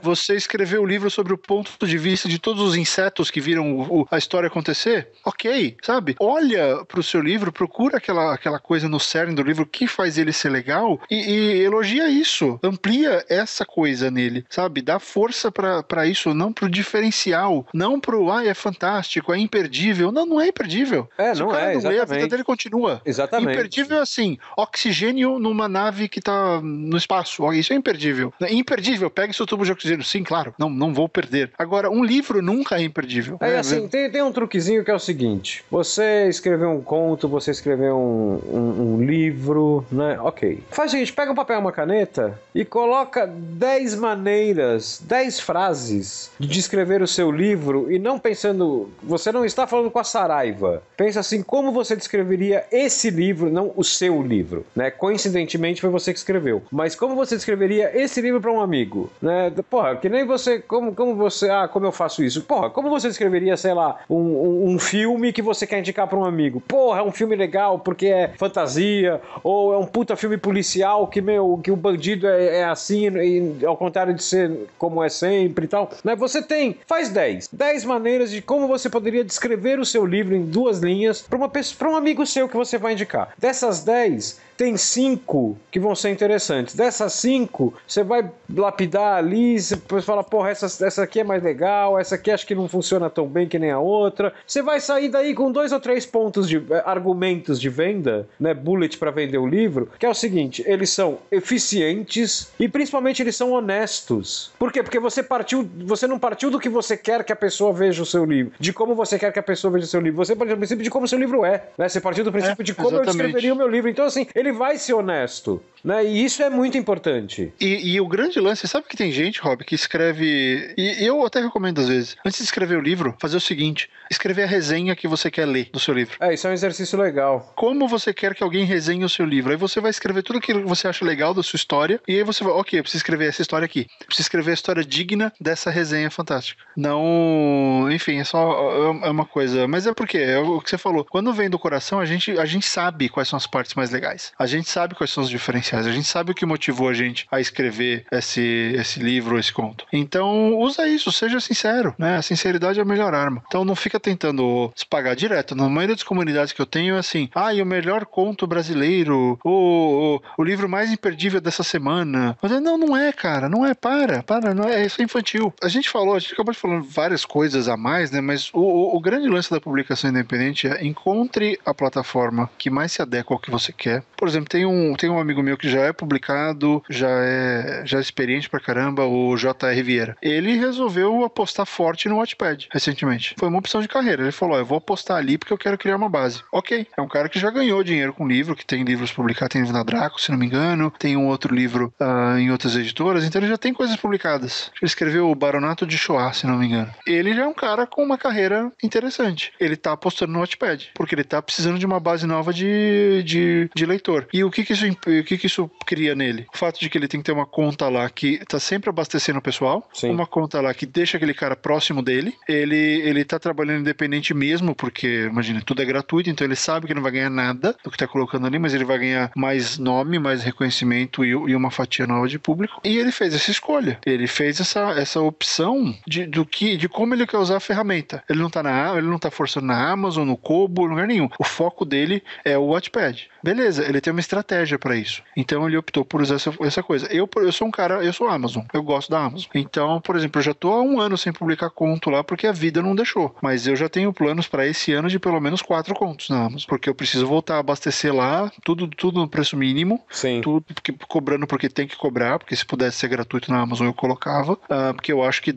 Você escreveu o livro sobre o ponto de vista de todos os insetos que viram a história acontecer, ok, sabe? Olha pro seu livro, procura aquela coisa no cerne do livro que faz ele ser legal e elogia isso, amplia essa coisa nele, sabe? Dá força pra isso, não pro diferencial, não pro, é fantástico, é imperdível. Não é imperdível. Se não é, a vida dele continua. Exatamente. Imperdível assim, oxigênio numa nave que tá no espaço, isso é imperdível. Imperdível, pega seu tubo de oxigênio, sim, claro, não vou perder. Agora, um livro nunca é imperdível. Assim, tem um truquezinho que é o seguinte, você escreveu um conto, você escreveu um livro, né? Ok. Faz o seguinte, pega um papel e uma caneta e coloca 10 maneiras, 10 frases de descrever o seu livro e não pensando, você não está falando com a Saraiva. Pensa assim, como você descreveria esse livro, não o seu livro, né? Coincidentemente foi você que escreveu. Mas como você descreveria esse livro para um amigo, né? Porra, que nem você, como você, como eu faço isso? Porra, como você descreveria, sei lá, um filme que você quer indicar para um amigo? Porra, é um filme legal porque é fantasia, ou é um puta filme policial que o bandido é assim, e ao contrário de ser como é sempre e tal, né? Você faz 10 maneiras de como você poderia descrever o seu livro em 2 linhas para um amigo seu que você vai indicar. Dessas 10, tem 5 que vão ser interessantes. Dessas 5, você vai lapidar ali, você fala, porra, essa aqui é mais legal, essa aqui acho que não funciona tão bem que nem a outra. Você vai sair daí com 2 ou 3 pontos de argumentos de venda, né, bullet para vender o livro, que é o seguinte, eles são eficientes e principalmente eles são honestos. Por quê? Porque você não partiu do que você quer que a pessoa veja o seu livro, de como você quer que a pessoa veja o seu livro. Você partiu do princípio de como o seu livro é, né? Você partiu do princípio de como exatamente. eu descreveria o meu livro. Então, assim, ele vai ser honesto, né? E isso é muito importante. E o grande lance, sabe que tem gente, Rob, que escreve, e eu até recomendo às vezes, antes de escrever o livro, fazer o seguinte, escrever a resenha que você quer ler do seu livro. Isso é um exercício legal. Como você quer que alguém resenhe o seu livro? Aí você vai escrever tudo aquilo que você acha legal da sua história, e aí você vai, ok, eu preciso escrever essa história aqui. Eu preciso escrever a história digna dessa resenha fantástica. Não, enfim, é uma coisa, mas é porque, é o que você falou, quando vem do coração, a gente sabe quais são as partes mais legais. A gente sabe quais são os diferenciais, a gente sabe o que motivou a gente a escrever esse livro, esse conto. Então, usa isso, seja sincero, né? A sinceridade é a melhor arma. Então, não fica tentando se pagar direto. Na maioria das comunidades que eu tenho é assim, e o melhor conto brasileiro, o livro mais imperdível dessa semana. Mas não é, cara, não é, para, não é, isso é infantil. A gente acabou de falar várias coisas a mais, né? Mas o grande lance da publicação independente é encontre a plataforma que mais se adequa ao que você quer. Por exemplo, tem um amigo meu que já é publicado, já é experiente pra caramba, o J.R. Vieira. Ele resolveu apostar forte no Wattpad recentemente. Foi uma opção de carreira. Ele falou, eu vou apostar ali porque eu quero criar uma base. Ok. É um cara que já ganhou dinheiro com livro, que tem livros publicados, tem livro na Draco, se não me engano, tem um outro livro em outras editoras, então ele já tem coisas publicadas. Ele escreveu o Baronato de Shoah, se não me engano. Ele já é um cara com uma carreira interessante. Ele tá apostando no Wattpad, porque ele tá precisando de uma base nova de leitor. E o que isso cria nele? O fato de que ele tem que ter uma conta lá que tá sempre abastecendo o pessoal, Sim. Uma conta lá que deixa aquele cara próximo dele, ele tá trabalhando independente mesmo, porque, imagina, tudo é gratuito, então ele sabe que não vai ganhar nada do que tá colocando ali, mas ele vai ganhar mais nome, mais reconhecimento e uma fatia nova de público. E ele fez essa escolha. Ele fez essa opção de como ele quer usar a ferramenta. Ele não tá forçando na Amazon, no Kobo, lugar nenhum. O foco dele é o Wattpad. Beleza, ele tem uma estratégia para isso. Então ele optou por usar essa coisa. Eu sou um cara, eu sou Amazon, eu gosto da Amazon. Então, por exemplo, eu já tô há 1 ano sem publicar conto lá porque a vida não deixou. Mas eu já tenho planos para esse ano de pelo menos 4 contos na Amazon, porque eu preciso voltar a abastecer lá, tudo no preço mínimo. Sim. Tudo cobrando porque tem que cobrar, porque se pudesse ser gratuito na Amazon eu colocava, porque eu acho que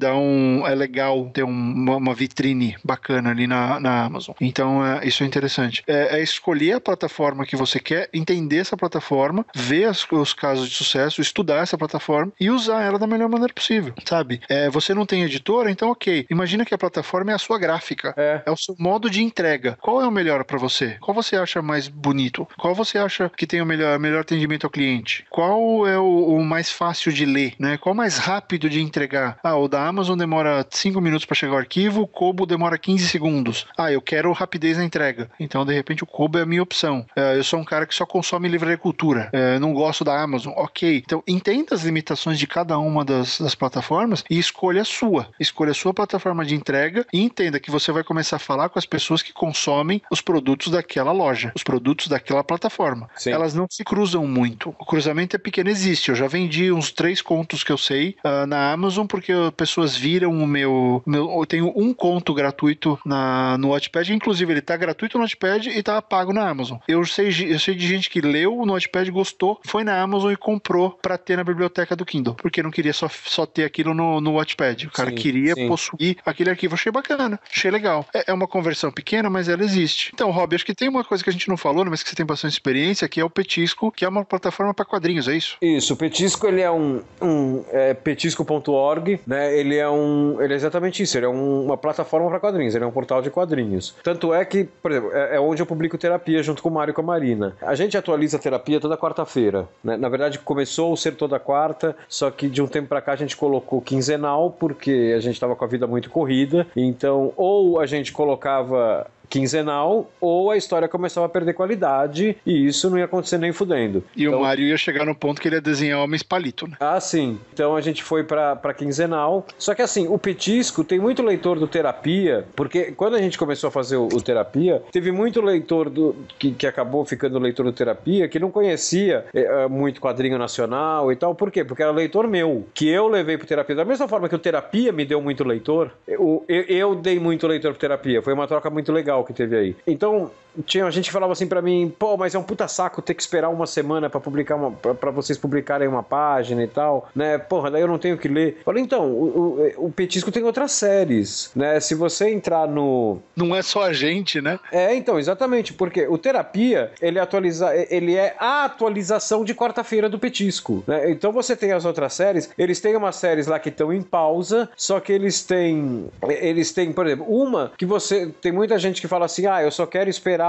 é legal ter uma vitrine bacana ali na Amazon. Então isso é interessante. É escolher a plataforma que você quer, entender essa plataforma, ver os casos de sucesso, estudar essa plataforma e usar ela da melhor maneira possível, sabe? Você não tem editora, então ok. Imagina que a plataforma é a sua gráfica, é o seu modo de entrega. Qual é o melhor para você? Qual você acha mais bonito? Qual você acha que tem o melhor atendimento ao cliente? Qual é o mais fácil de ler, né? Qual mais rápido de entregar? O da Amazon demora 5 minutos para chegar ao arquivo, o Kobo demora 15 segundos. Eu quero rapidez na entrega. Então, de repente, o Kobo é a minha opção. Eu sou um cara que só consome livraria cultura. Não gosto da Amazon. Ok. Então, entenda as limitações de cada uma das plataformas e escolha a sua. Escolha a sua plataforma de entrega e entenda que você vai começar a falar com as pessoas que consomem os produtos daquela loja, os produtos daquela plataforma. Sim. Elas não se cruzam muito. O cruzamento é pequeno, existe. Eu já vendi uns 3 contos que eu sei na Amazon porque pessoas viram eu tenho um conto gratuito no Wattpad, inclusive ele tá gratuito no Wattpad e tá pago na Amazon. Eu sei de gente que leu no Wattpad, gostou, foi na Amazon e comprou pra ter na biblioteca do Kindle, porque não queria só ter aquilo no Wattpad. O cara queria possuir aquele arquivo. Achei bacana, achei legal. É uma conversão pequena, mas ela existe. Então, Rob, acho que tem uma coisa que a gente não falou, mas que você tem bastante experiência, que é o Petisco, que é uma plataforma para quadrinhos, é isso? Isso, o Petisco, ele é petisco.org, né? Ele é exatamente isso, ele é uma plataforma para quadrinhos, ele é um portal de quadrinhos. Tanto é que, por exemplo, é onde eu publico terapia junto com o Mário e com a Marina. A gente atualiza a terapia toda quarta-feira, né? Na verdade, começou a ser toda quarta, só que de um tempo para cá a gente colocou quinzenal, porque a gente estava com a vida muito corrida, então ou a gente colocava quinzenal, ou a história começava a perder qualidade, e isso não ia acontecer nem fudendo. E então, o Mário ia chegar no ponto que ele ia desenhar homens palito, né? Sim. Então a gente foi pra quinzenal. Só que assim, o Petisco tem muito leitor do Terapia, porque quando a gente começou a fazer o Terapia, teve muito leitor que acabou ficando leitor do Terapia, que não conhecia muito quadrinho nacional e tal. Por quê? Porque era leitor meu, que eu levei pro Terapia. Da mesma forma que o Terapia me deu muito leitor, eu dei muito leitor pro Terapia. Foi uma troca muito legal que teve aí. Então, tinha gente que falava assim pra mim, mas é um puta saco ter que esperar uma semana pra publicar pra vocês publicarem uma página e tal, né? Daí eu não tenho que ler. Falei, então, o Petisco tem outras séries, né? Se você entrar no... Não é só a gente, né? Então, exatamente, porque o Terapia, ele é a atualização de quarta-feira do Petisco, né? Então você tem as outras séries, eles têm umas séries lá que estão em pausa, só que eles têm, por exemplo, uma que tem muita gente que fala assim, eu só quero esperar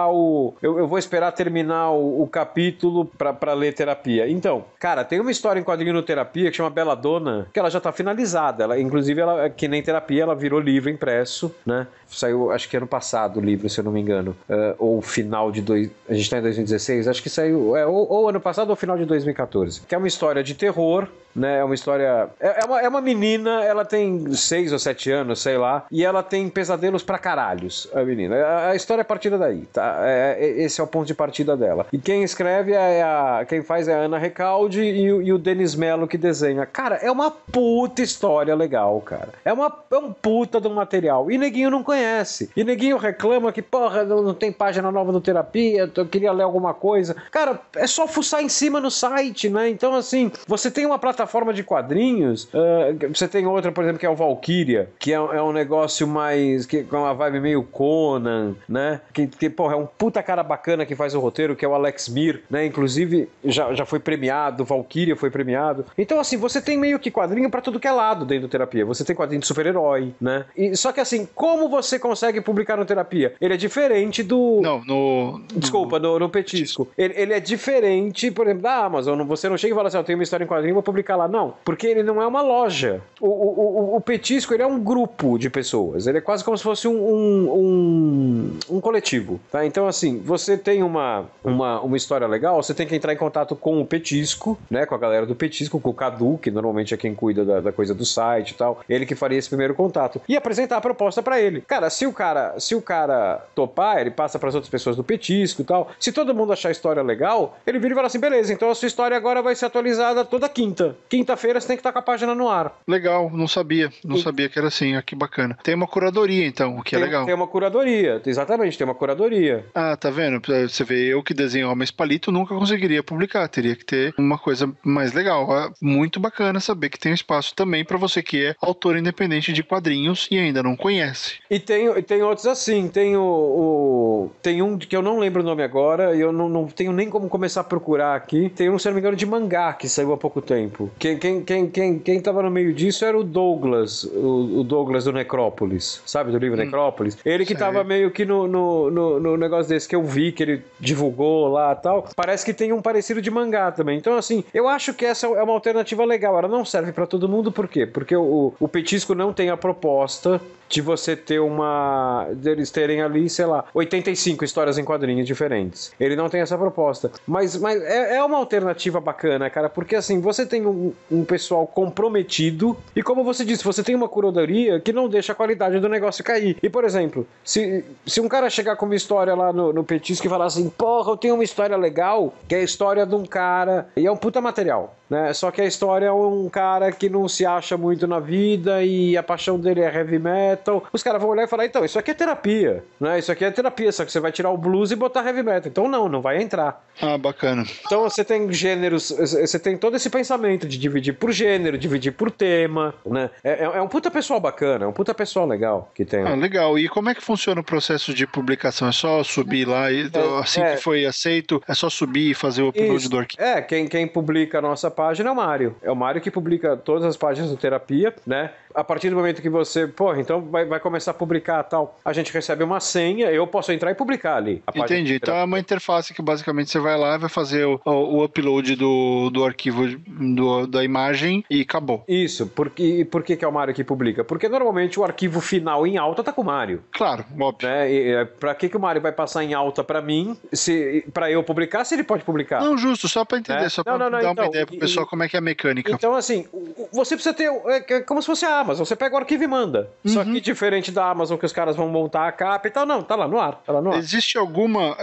eu vou esperar terminar o capítulo pra ler Terapia. Então, cara, tem uma história em quadrinho no Terapia que chama Belladonna, que ela já tá finalizada. Inclusive, que nem Terapia, ela virou livro impresso, né? Saiu, acho que ano passado o livro, se eu não me engano. Ou final de... A gente tá em 2016? Acho que saiu... ou ano passado ou final de 2014. Que é uma história de terror, né? É uma história... É uma menina, ela tem 6 ou 7 anos, sei lá, e ela tem pesadelos pra caralhos, a menina. A história é partida daí, tá? Esse é o ponto de partida dela. E quem escreve quem faz é a Ana Recalde e o Denis Mello que desenha. Cara, é uma puta história legal, cara. É um puta de um material. E neguinho não conhece. E neguinho reclama que, não tem página nova do Terapia, eu queria ler alguma coisa. Cara, é só fuçar em cima no site, né? Então, assim, você tem uma plataforma de quadrinhos, você tem outra, por exemplo, que é o Valkyria, que é um negócio mais... com uma vibe meio Conan, né? Que é um puta cara bacana que faz o roteiro, que é o Alex Mir, né? Inclusive, já foi premiado, Valkyria foi premiado. Então, assim, você tem meio que quadrinho pra tudo que é lado dentro do Terapia. Você tem quadrinho de super-herói, né? Só que, assim, como você consegue publicar no Terapia? Ele é diferente do... Não, Desculpa, no Petisco. Ele é diferente, por exemplo, da Amazon. Você não chega e fala assim, eu tenho uma história em quadrinho, vou publicar ficar lá. Não, porque ele não é uma loja. O Petisco, ele é um grupo de pessoas. Ele é quase como se fosse um coletivo, tá? Então, assim, você tem uma história legal, você tem que entrar em contato com o Petisco, né? Com a galera do Petisco, com o Cadu, que normalmente é quem cuida da coisa do site e tal. Ele que faria esse primeiro contato. E apresentar a proposta pra ele. Cara, se o cara topar, ele passa pras outras pessoas do Petisco e tal. Se todo mundo achar a história legal, ele vira e fala assim, beleza, então a sua história agora vai ser atualizada toda quinta. Quinta-feira você tem que estar com a página no ar. Legal, não sabia que era assim, que bacana. Tem uma curadoria então, o que é legal. Tem uma curadoria, exatamente, tem uma curadoria. Ah, tá vendo? Você vê, eu que desenho Homens Palito nunca conseguiria publicar, teria que ter uma coisa mais legal. Muito bacana saber que tem espaço também pra você que é autor independente de quadrinhos e ainda não conhece. E tem outros assim, tem um que eu não lembro o nome agora, e eu não tenho nem como começar a procurar aqui. Tem um, se não me engano, de mangá que saiu há pouco tempo. Quem tava no meio disso era o Douglas, o Douglas do Necrópolis, sabe, do livro Necrópolis? Ele que tava meio que no negócio desse que eu vi, que ele divulgou lá e tal. Parece que tem um parecido de mangá também. Então, assim, eu acho que essa é uma alternativa legal. Ela não serve pra todo mundo, por quê? Porque o Petisco não tem a proposta de você ter deles terem ali, sei lá, 85 histórias em quadrinhos diferentes. Ele não tem essa proposta. Mas é uma alternativa bacana, cara, porque assim, você tem um pessoal comprometido e, como você disse, você tem uma curadoria que não deixa a qualidade do negócio cair. E, por exemplo, se um cara chegar com uma história lá no Petisco e falar assim, porra, eu tenho uma história legal, que é a história de um cara, e é um puta material, né? Só que a história é um cara que não se acha muito na vida e a paixão dele é heavy metal. Os caras vão olhar e falar, então, isso aqui é terapia, né? Isso aqui é terapia, só que você vai tirar o blues e botar heavy metal. Então não vai entrar. Ah, bacana. Então você tem gêneros, você tem todo esse pensamento de dividir por gênero, dividir por tema, né? É um puta pessoal bacana, é um puta pessoal legal que tem. Ah, legal. E como é que funciona o processo de publicação? É só subir lá e que foi aceito, é só subir e fazer o upload do arquivo? Quem publica a nossa página é o Mário. É o Mário que publica todas as páginas do Terapia, né? A partir do momento que você, então vai começar a publicar tal, a gente recebe uma senha, eu posso entrar e publicar ali. Entendi. Então é uma interface que basicamente você vai lá e vai fazer o upload do arquivo da imagem e acabou. Isso. Por que é o Mário que publica? Porque normalmente o arquivo final em alta tá com o Mário. Claro, óbvio. Né? Pra que o Mário vai passar em alta pra mim, pra eu publicar, se ele pode publicar? Não, justo, só pra entender, só pra dar uma ideia pro pessoal como é que é a mecânica. Então, assim, você precisa ter, como se fosse a Amazon, você pega o arquivo e manda. Só que diferente da Amazon, que os caras vão montar a capa e tal, não, tá lá no ar. Existe alguma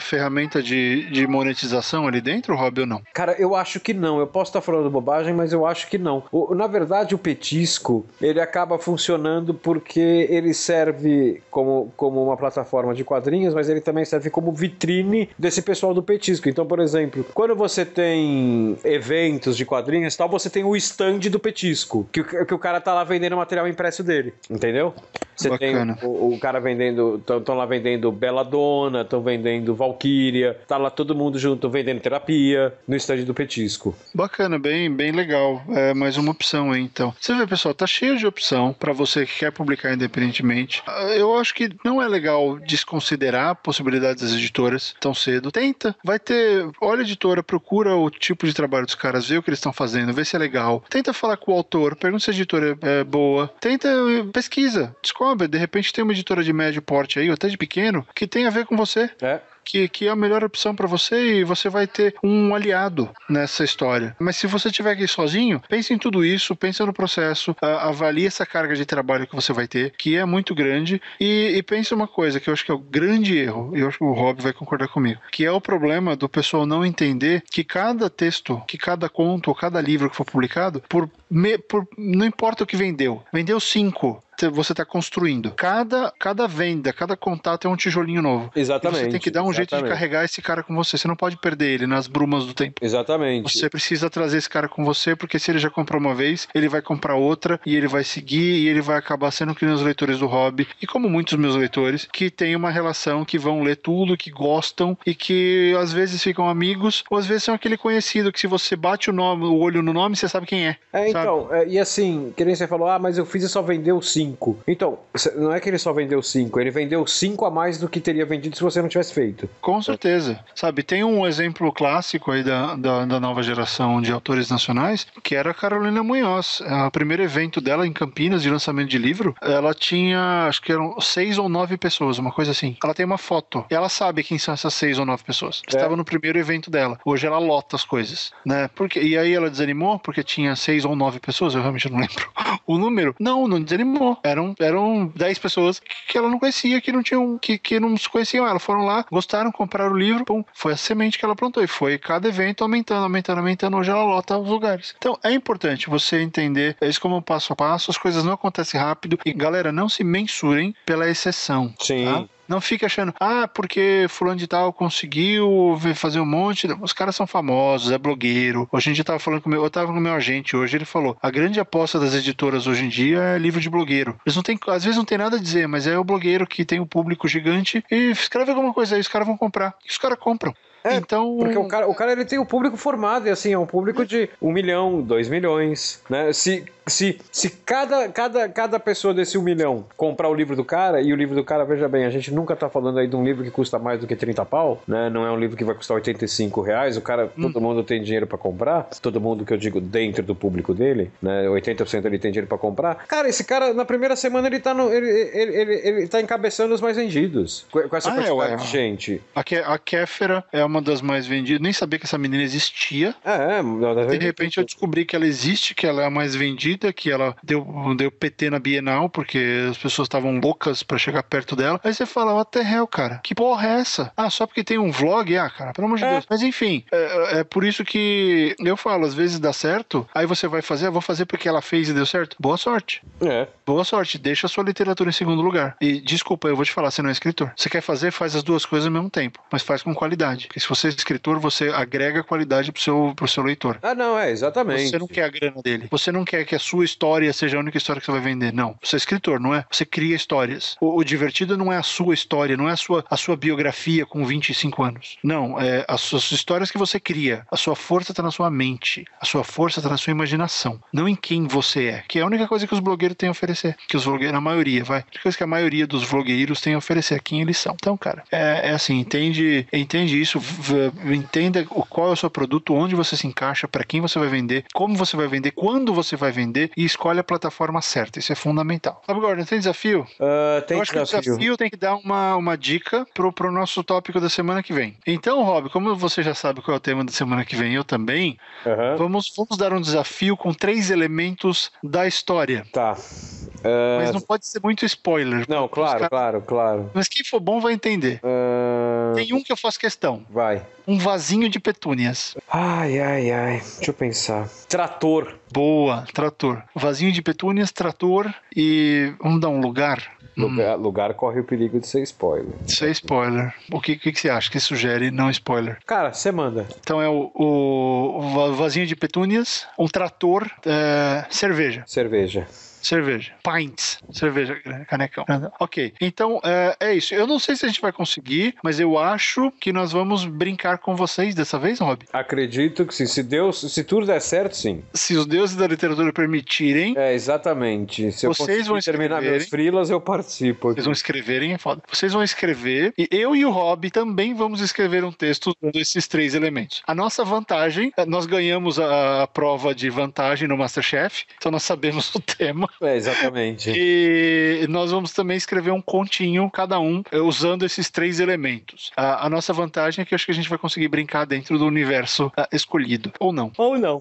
ferramenta de monetização ali dentro, Rob, ou não? Cara, eu acho que não. Eu posso estar falando bobagem, mas eu acho que não. Na verdade, o Petisco, ele acaba funcionando porque ele serve como uma plataforma de quadrinhos, mas ele também serve como vitrine desse pessoal do Petisco. Então, por exemplo, quando você tem eventos de quadrinhos e tal, você tem o stand do Petisco, que o cara tá lá vendendo o material impresso dele, entendeu? Você Bacana. tem o cara vendendo, estão lá vendendo Belladonna, estão vendendo Valkyria, tá lá todo mundo junto vendendo terapia no stand do Petisco. Bacana, bem legal. É mais uma opção aí, então. Você vê, pessoal, tá cheio de opção pra você que quer publicar independentemente. Eu acho que não é legal desconsiderar possibilidades das editoras tão cedo. Tenta, olha a editora, procura o tipo de trabalho dos caras, vê o que eles estão fazendo, vê se é legal. Tenta falar com o autor, pergunta se a editora é boa. Tenta, pesquisa, descobre. De repente tem uma editora de médio porte aí, ou até de pequeno, que tem a ver com você. Que é a melhor opção pra você e você vai ter um aliado nessa história. Mas se você estiver aqui sozinho, pense em tudo isso, pense no processo, avalie essa carga de trabalho que você vai ter, que é muito grande, e pense uma coisa que eu acho que é o grande erro, e eu acho que o Rob vai concordar comigo, que é o problema do pessoal não entender que cada texto, que cada conto ou cada livro que for publicado, não importa o que vendeu 5, você está construindo. Cada venda, cada contato é um tijolinho novo. Exatamente. E você tem que dar um jeito de carregar esse cara com você. Você não pode perder ele nas brumas do tempo. Exatamente. Você precisa trazer esse cara com você, porque se ele já comprou uma vez, ele vai comprar outra, e ele vai seguir, e ele vai acabar sendo que nem os leitores do Hobby, e como muitos meus leitores, que tem uma relação, que vão ler tudo, que gostam, e que às vezes ficam amigos, ou às vezes são aquele conhecido, que se você bate o olho no nome, você sabe quem é. Então, e assim, que nem você falou, mas eu fiz e só vendeu 5. 5. Então, não é que ele só vendeu 5, ele vendeu 5 a mais do que teria vendido se você não tivesse feito. Com certeza. Sabe, tem um exemplo clássico aí da nova geração de autores nacionais, que era a Carolina Munhoz. O primeiro evento dela em Campinas, de lançamento de livro, ela tinha, acho que eram 6 ou 9 pessoas, uma coisa assim. Ela tem uma foto, e ela sabe quem são essas 6 ou 9 pessoas. Estava no primeiro evento dela. Hoje ela lota as coisas, né? E aí ela desanimou, porque tinha 6 ou 9 pessoas, eu realmente não lembro o número. Não desanimou. Eram 10 pessoas que ela não conhecia, que não tinham, que não se conheciam. Elas foram lá, gostaram, compraram o livro, pum, foi a semente que ela plantou. E foi cada evento aumentando. Hoje ela lota os lugares. Então é importante você entender isso como passo a passo. As coisas não acontecem rápido. E galera, não se mensurem pela exceção. Sim. Tá? Não fica achando, porque fulano de tal conseguiu fazer um monte. Os caras são famosos, é blogueiro. Hoje a gente tava falando eu tava com o meu agente hoje, ele falou, a grande aposta das editoras hoje em dia é livro de blogueiro. Eles não tem, às vezes não tem nada a dizer, mas é o blogueiro que tem um público gigante e escreve alguma coisa aí, os caras vão comprar. E os caras compram. Então... Porque o cara ele tem o público formado, e assim, é um público de 1 milhão, 2 milhões, né? Se cada pessoa desse 1 milhão comprar o livro do cara, e o livro do cara, veja bem, a gente nunca tá falando aí de um livro que custa mais do que 30 pau, né? Não é um livro que vai custar 85 reais, o cara, todo mundo tem dinheiro pra comprar, todo mundo que eu digo dentro do público dele, né? 80% ele tem dinheiro pra comprar. Cara, esse cara, na primeira semana, ele tá encabeçando os mais vendidos, com essa quantidade de gente. A Kéfera é uma das mais vendidas, nem sabia que essa menina existia. De repente eu descobri que ela existe, que ela é a mais vendida, que ela deu PT na Bienal, porque as pessoas estavam loucas pra chegar perto dela. Aí você fala, what the hell, cara? Que porra é essa? Só porque tem um vlog? Cara, pelo amor de Deus. Mas enfim, é por isso que eu falo, às vezes dá certo, aí você vai fazer, vou fazer porque ela fez e deu certo. Boa sorte. Boa sorte. Deixa a sua literatura em segundo lugar. E desculpa, eu vou te falar, você não é escritor. Você quer fazer, faz as duas coisas ao mesmo tempo, mas faz com qualidade. Porque se você é escritor, você agrega qualidade pro seu leitor. Exatamente. Você não quer a grana dele. Você não quer que a sua história seja a única história que você vai vender. Não. Você é escritor, não é? Você cria histórias. O divertido não é a sua história, não é a sua biografia com 25 anos. Não. É as suas histórias que você cria. A sua força está na sua mente. A sua força está na sua imaginação. Não em quem você é. Que é a única coisa que os blogueiros têm a oferecer. Que os blogueiros, a maioria, vai. A única coisa que a maioria dos blogueiros tem a oferecer é quem eles são. Então, cara, é assim, entende isso, entenda qual é o seu produto, onde você se encaixa, para quem você vai vender, como você vai vender, quando você vai vender e escolhe a plataforma certa. Isso é fundamental. Sabe, Gordon, tem desafio? Tem Eu acho que o desafio tem que dar uma dica pro nosso tópico da semana que vem. Então, Rob, como você já sabe qual é o tema da semana que vem, eu também, vamos dar um desafio com 3 elementos da história. Tá. Mas não pode ser muito spoiler. Não, claro. Mas quem for bom vai entender. Tem um que eu faço questão. Vai. Um vasinho de petúnias. Ai. Deixa eu pensar. Trator. Boa, trator. Vasinho de petúnias, trator e... Vamos dar um lugar? Lugar corre o perigo de ser spoiler. Ser spoiler. O que você acha que sugere não spoiler? Cara, você manda. Então é o vasinho de petúnias, um trator, cerveja. Pints. Cerveja, canecão. Ok. Então, é isso. Eu não sei se a gente vai conseguir, mas eu acho que nós vamos brincar com vocês dessa vez, Rob. Acredito que sim. Se tudo der certo, sim. Se os deuses da literatura permitirem. Exatamente. Se vocês vão terminar meus freelas, eu participo. Vocês vão escreverem, é foda. Vocês vão escrever, e eu e o Rob também vamos escrever um texto desses 3 elementos. A nossa vantagem, nós ganhamos a prova de vantagem no MasterChef, então nós sabemos o tema. Exatamente. E nós vamos também escrever um continho, cada um, usando esses 3 elementos. A nossa vantagem é que eu acho que a gente vai conseguir brincar dentro do universo escolhido. Ou não. Ou não.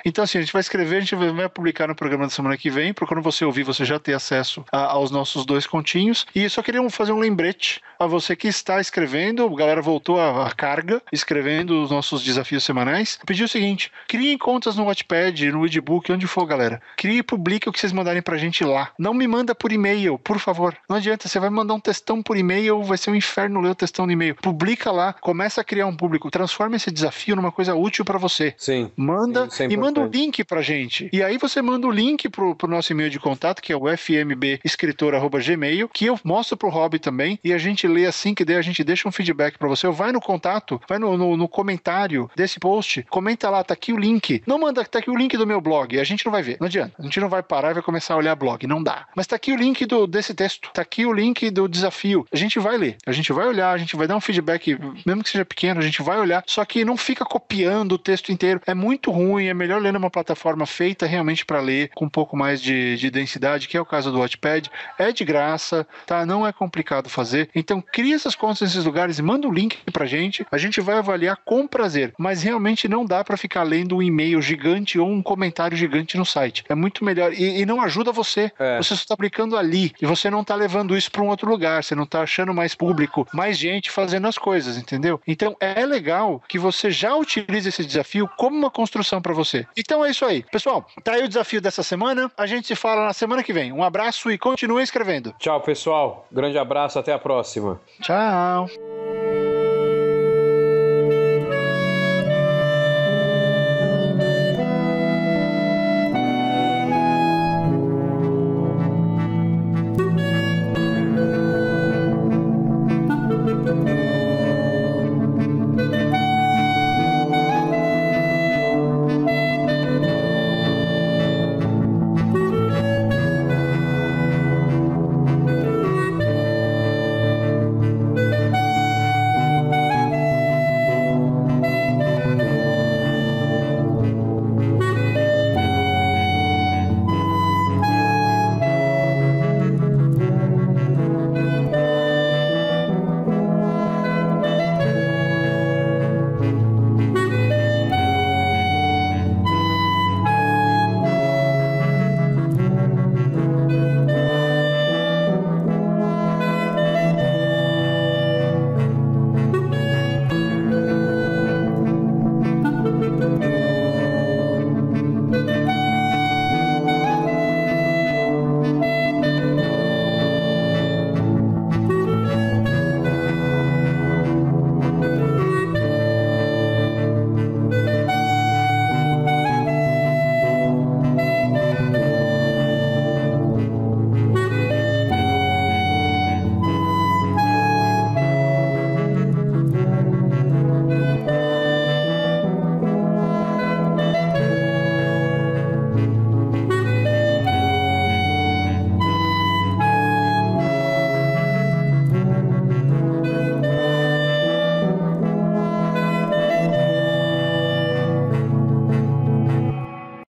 Então, assim, a gente vai escrever, a gente vai publicar no programa da semana que vem, para quando você ouvir, você já ter acesso aos nossos 2 continhos. E só queria fazer um lembrete a você que está escrevendo, a galera voltou à carga, escrevendo os nossos desafios semanais. Pedi o seguinte, criem contas no Wattpad, no Readbook, onde for, galera. Crie e publique o que vocês mandarem pra gente lá. Não me manda por e-mail, por favor. Não adianta, você vai mandar um textão por e-mail, vai ser um inferno ler o textão no e-mail. Publica lá, começa a criar um público, transforma esse desafio numa coisa útil pra você. Sim. Manda Isso é e manda o importante. link pra gente. E aí você manda o link pro nosso e-mail de contato, que é o fmbescritor@gmail, que eu mostro pro Rob também, e a gente lê assim que der, a gente deixa um feedback pra você. Ou vai no contato, vai no comentário desse post, comenta lá, tá aqui o link. Não manda, tá aqui o link do meu blog, a gente não vai ver, não adianta. A gente não vai parar e vai começar a olhar blog, não dá. Mas tá aqui o link desse texto, tá aqui o link do desafio. A gente vai ler, a gente vai olhar, a gente vai dar um feedback, mesmo que seja pequeno, a gente vai olhar, só que não fica copiando o texto inteiro. É muito ruim, é melhor ler numa plataforma feita realmente para ler, com um pouco mais de densidade, que é o caso do Wattpad. É de graça, tá? Não é complicado fazer. Então, cria essas contas nesses lugares e manda um link pra gente. A gente vai avaliar com prazer. Mas realmente não dá para ficar lendo um e-mail gigante ou um comentário gigante no site. É muito melhor. E não ajuda você. Você só está aplicando ali. E você não tá levando isso para um outro lugar. Você não tá achando mais público, mais gente fazendo as coisas, entendeu? Então, é legal que você já utilize esse desafio como uma construção para você. Então é isso aí. Pessoal, tá aí o desafio dessa semana. A gente se fala na semana que vem. Um abraço e continue escrevendo. Tchau, pessoal. Grande abraço, até a próxima. Tchau.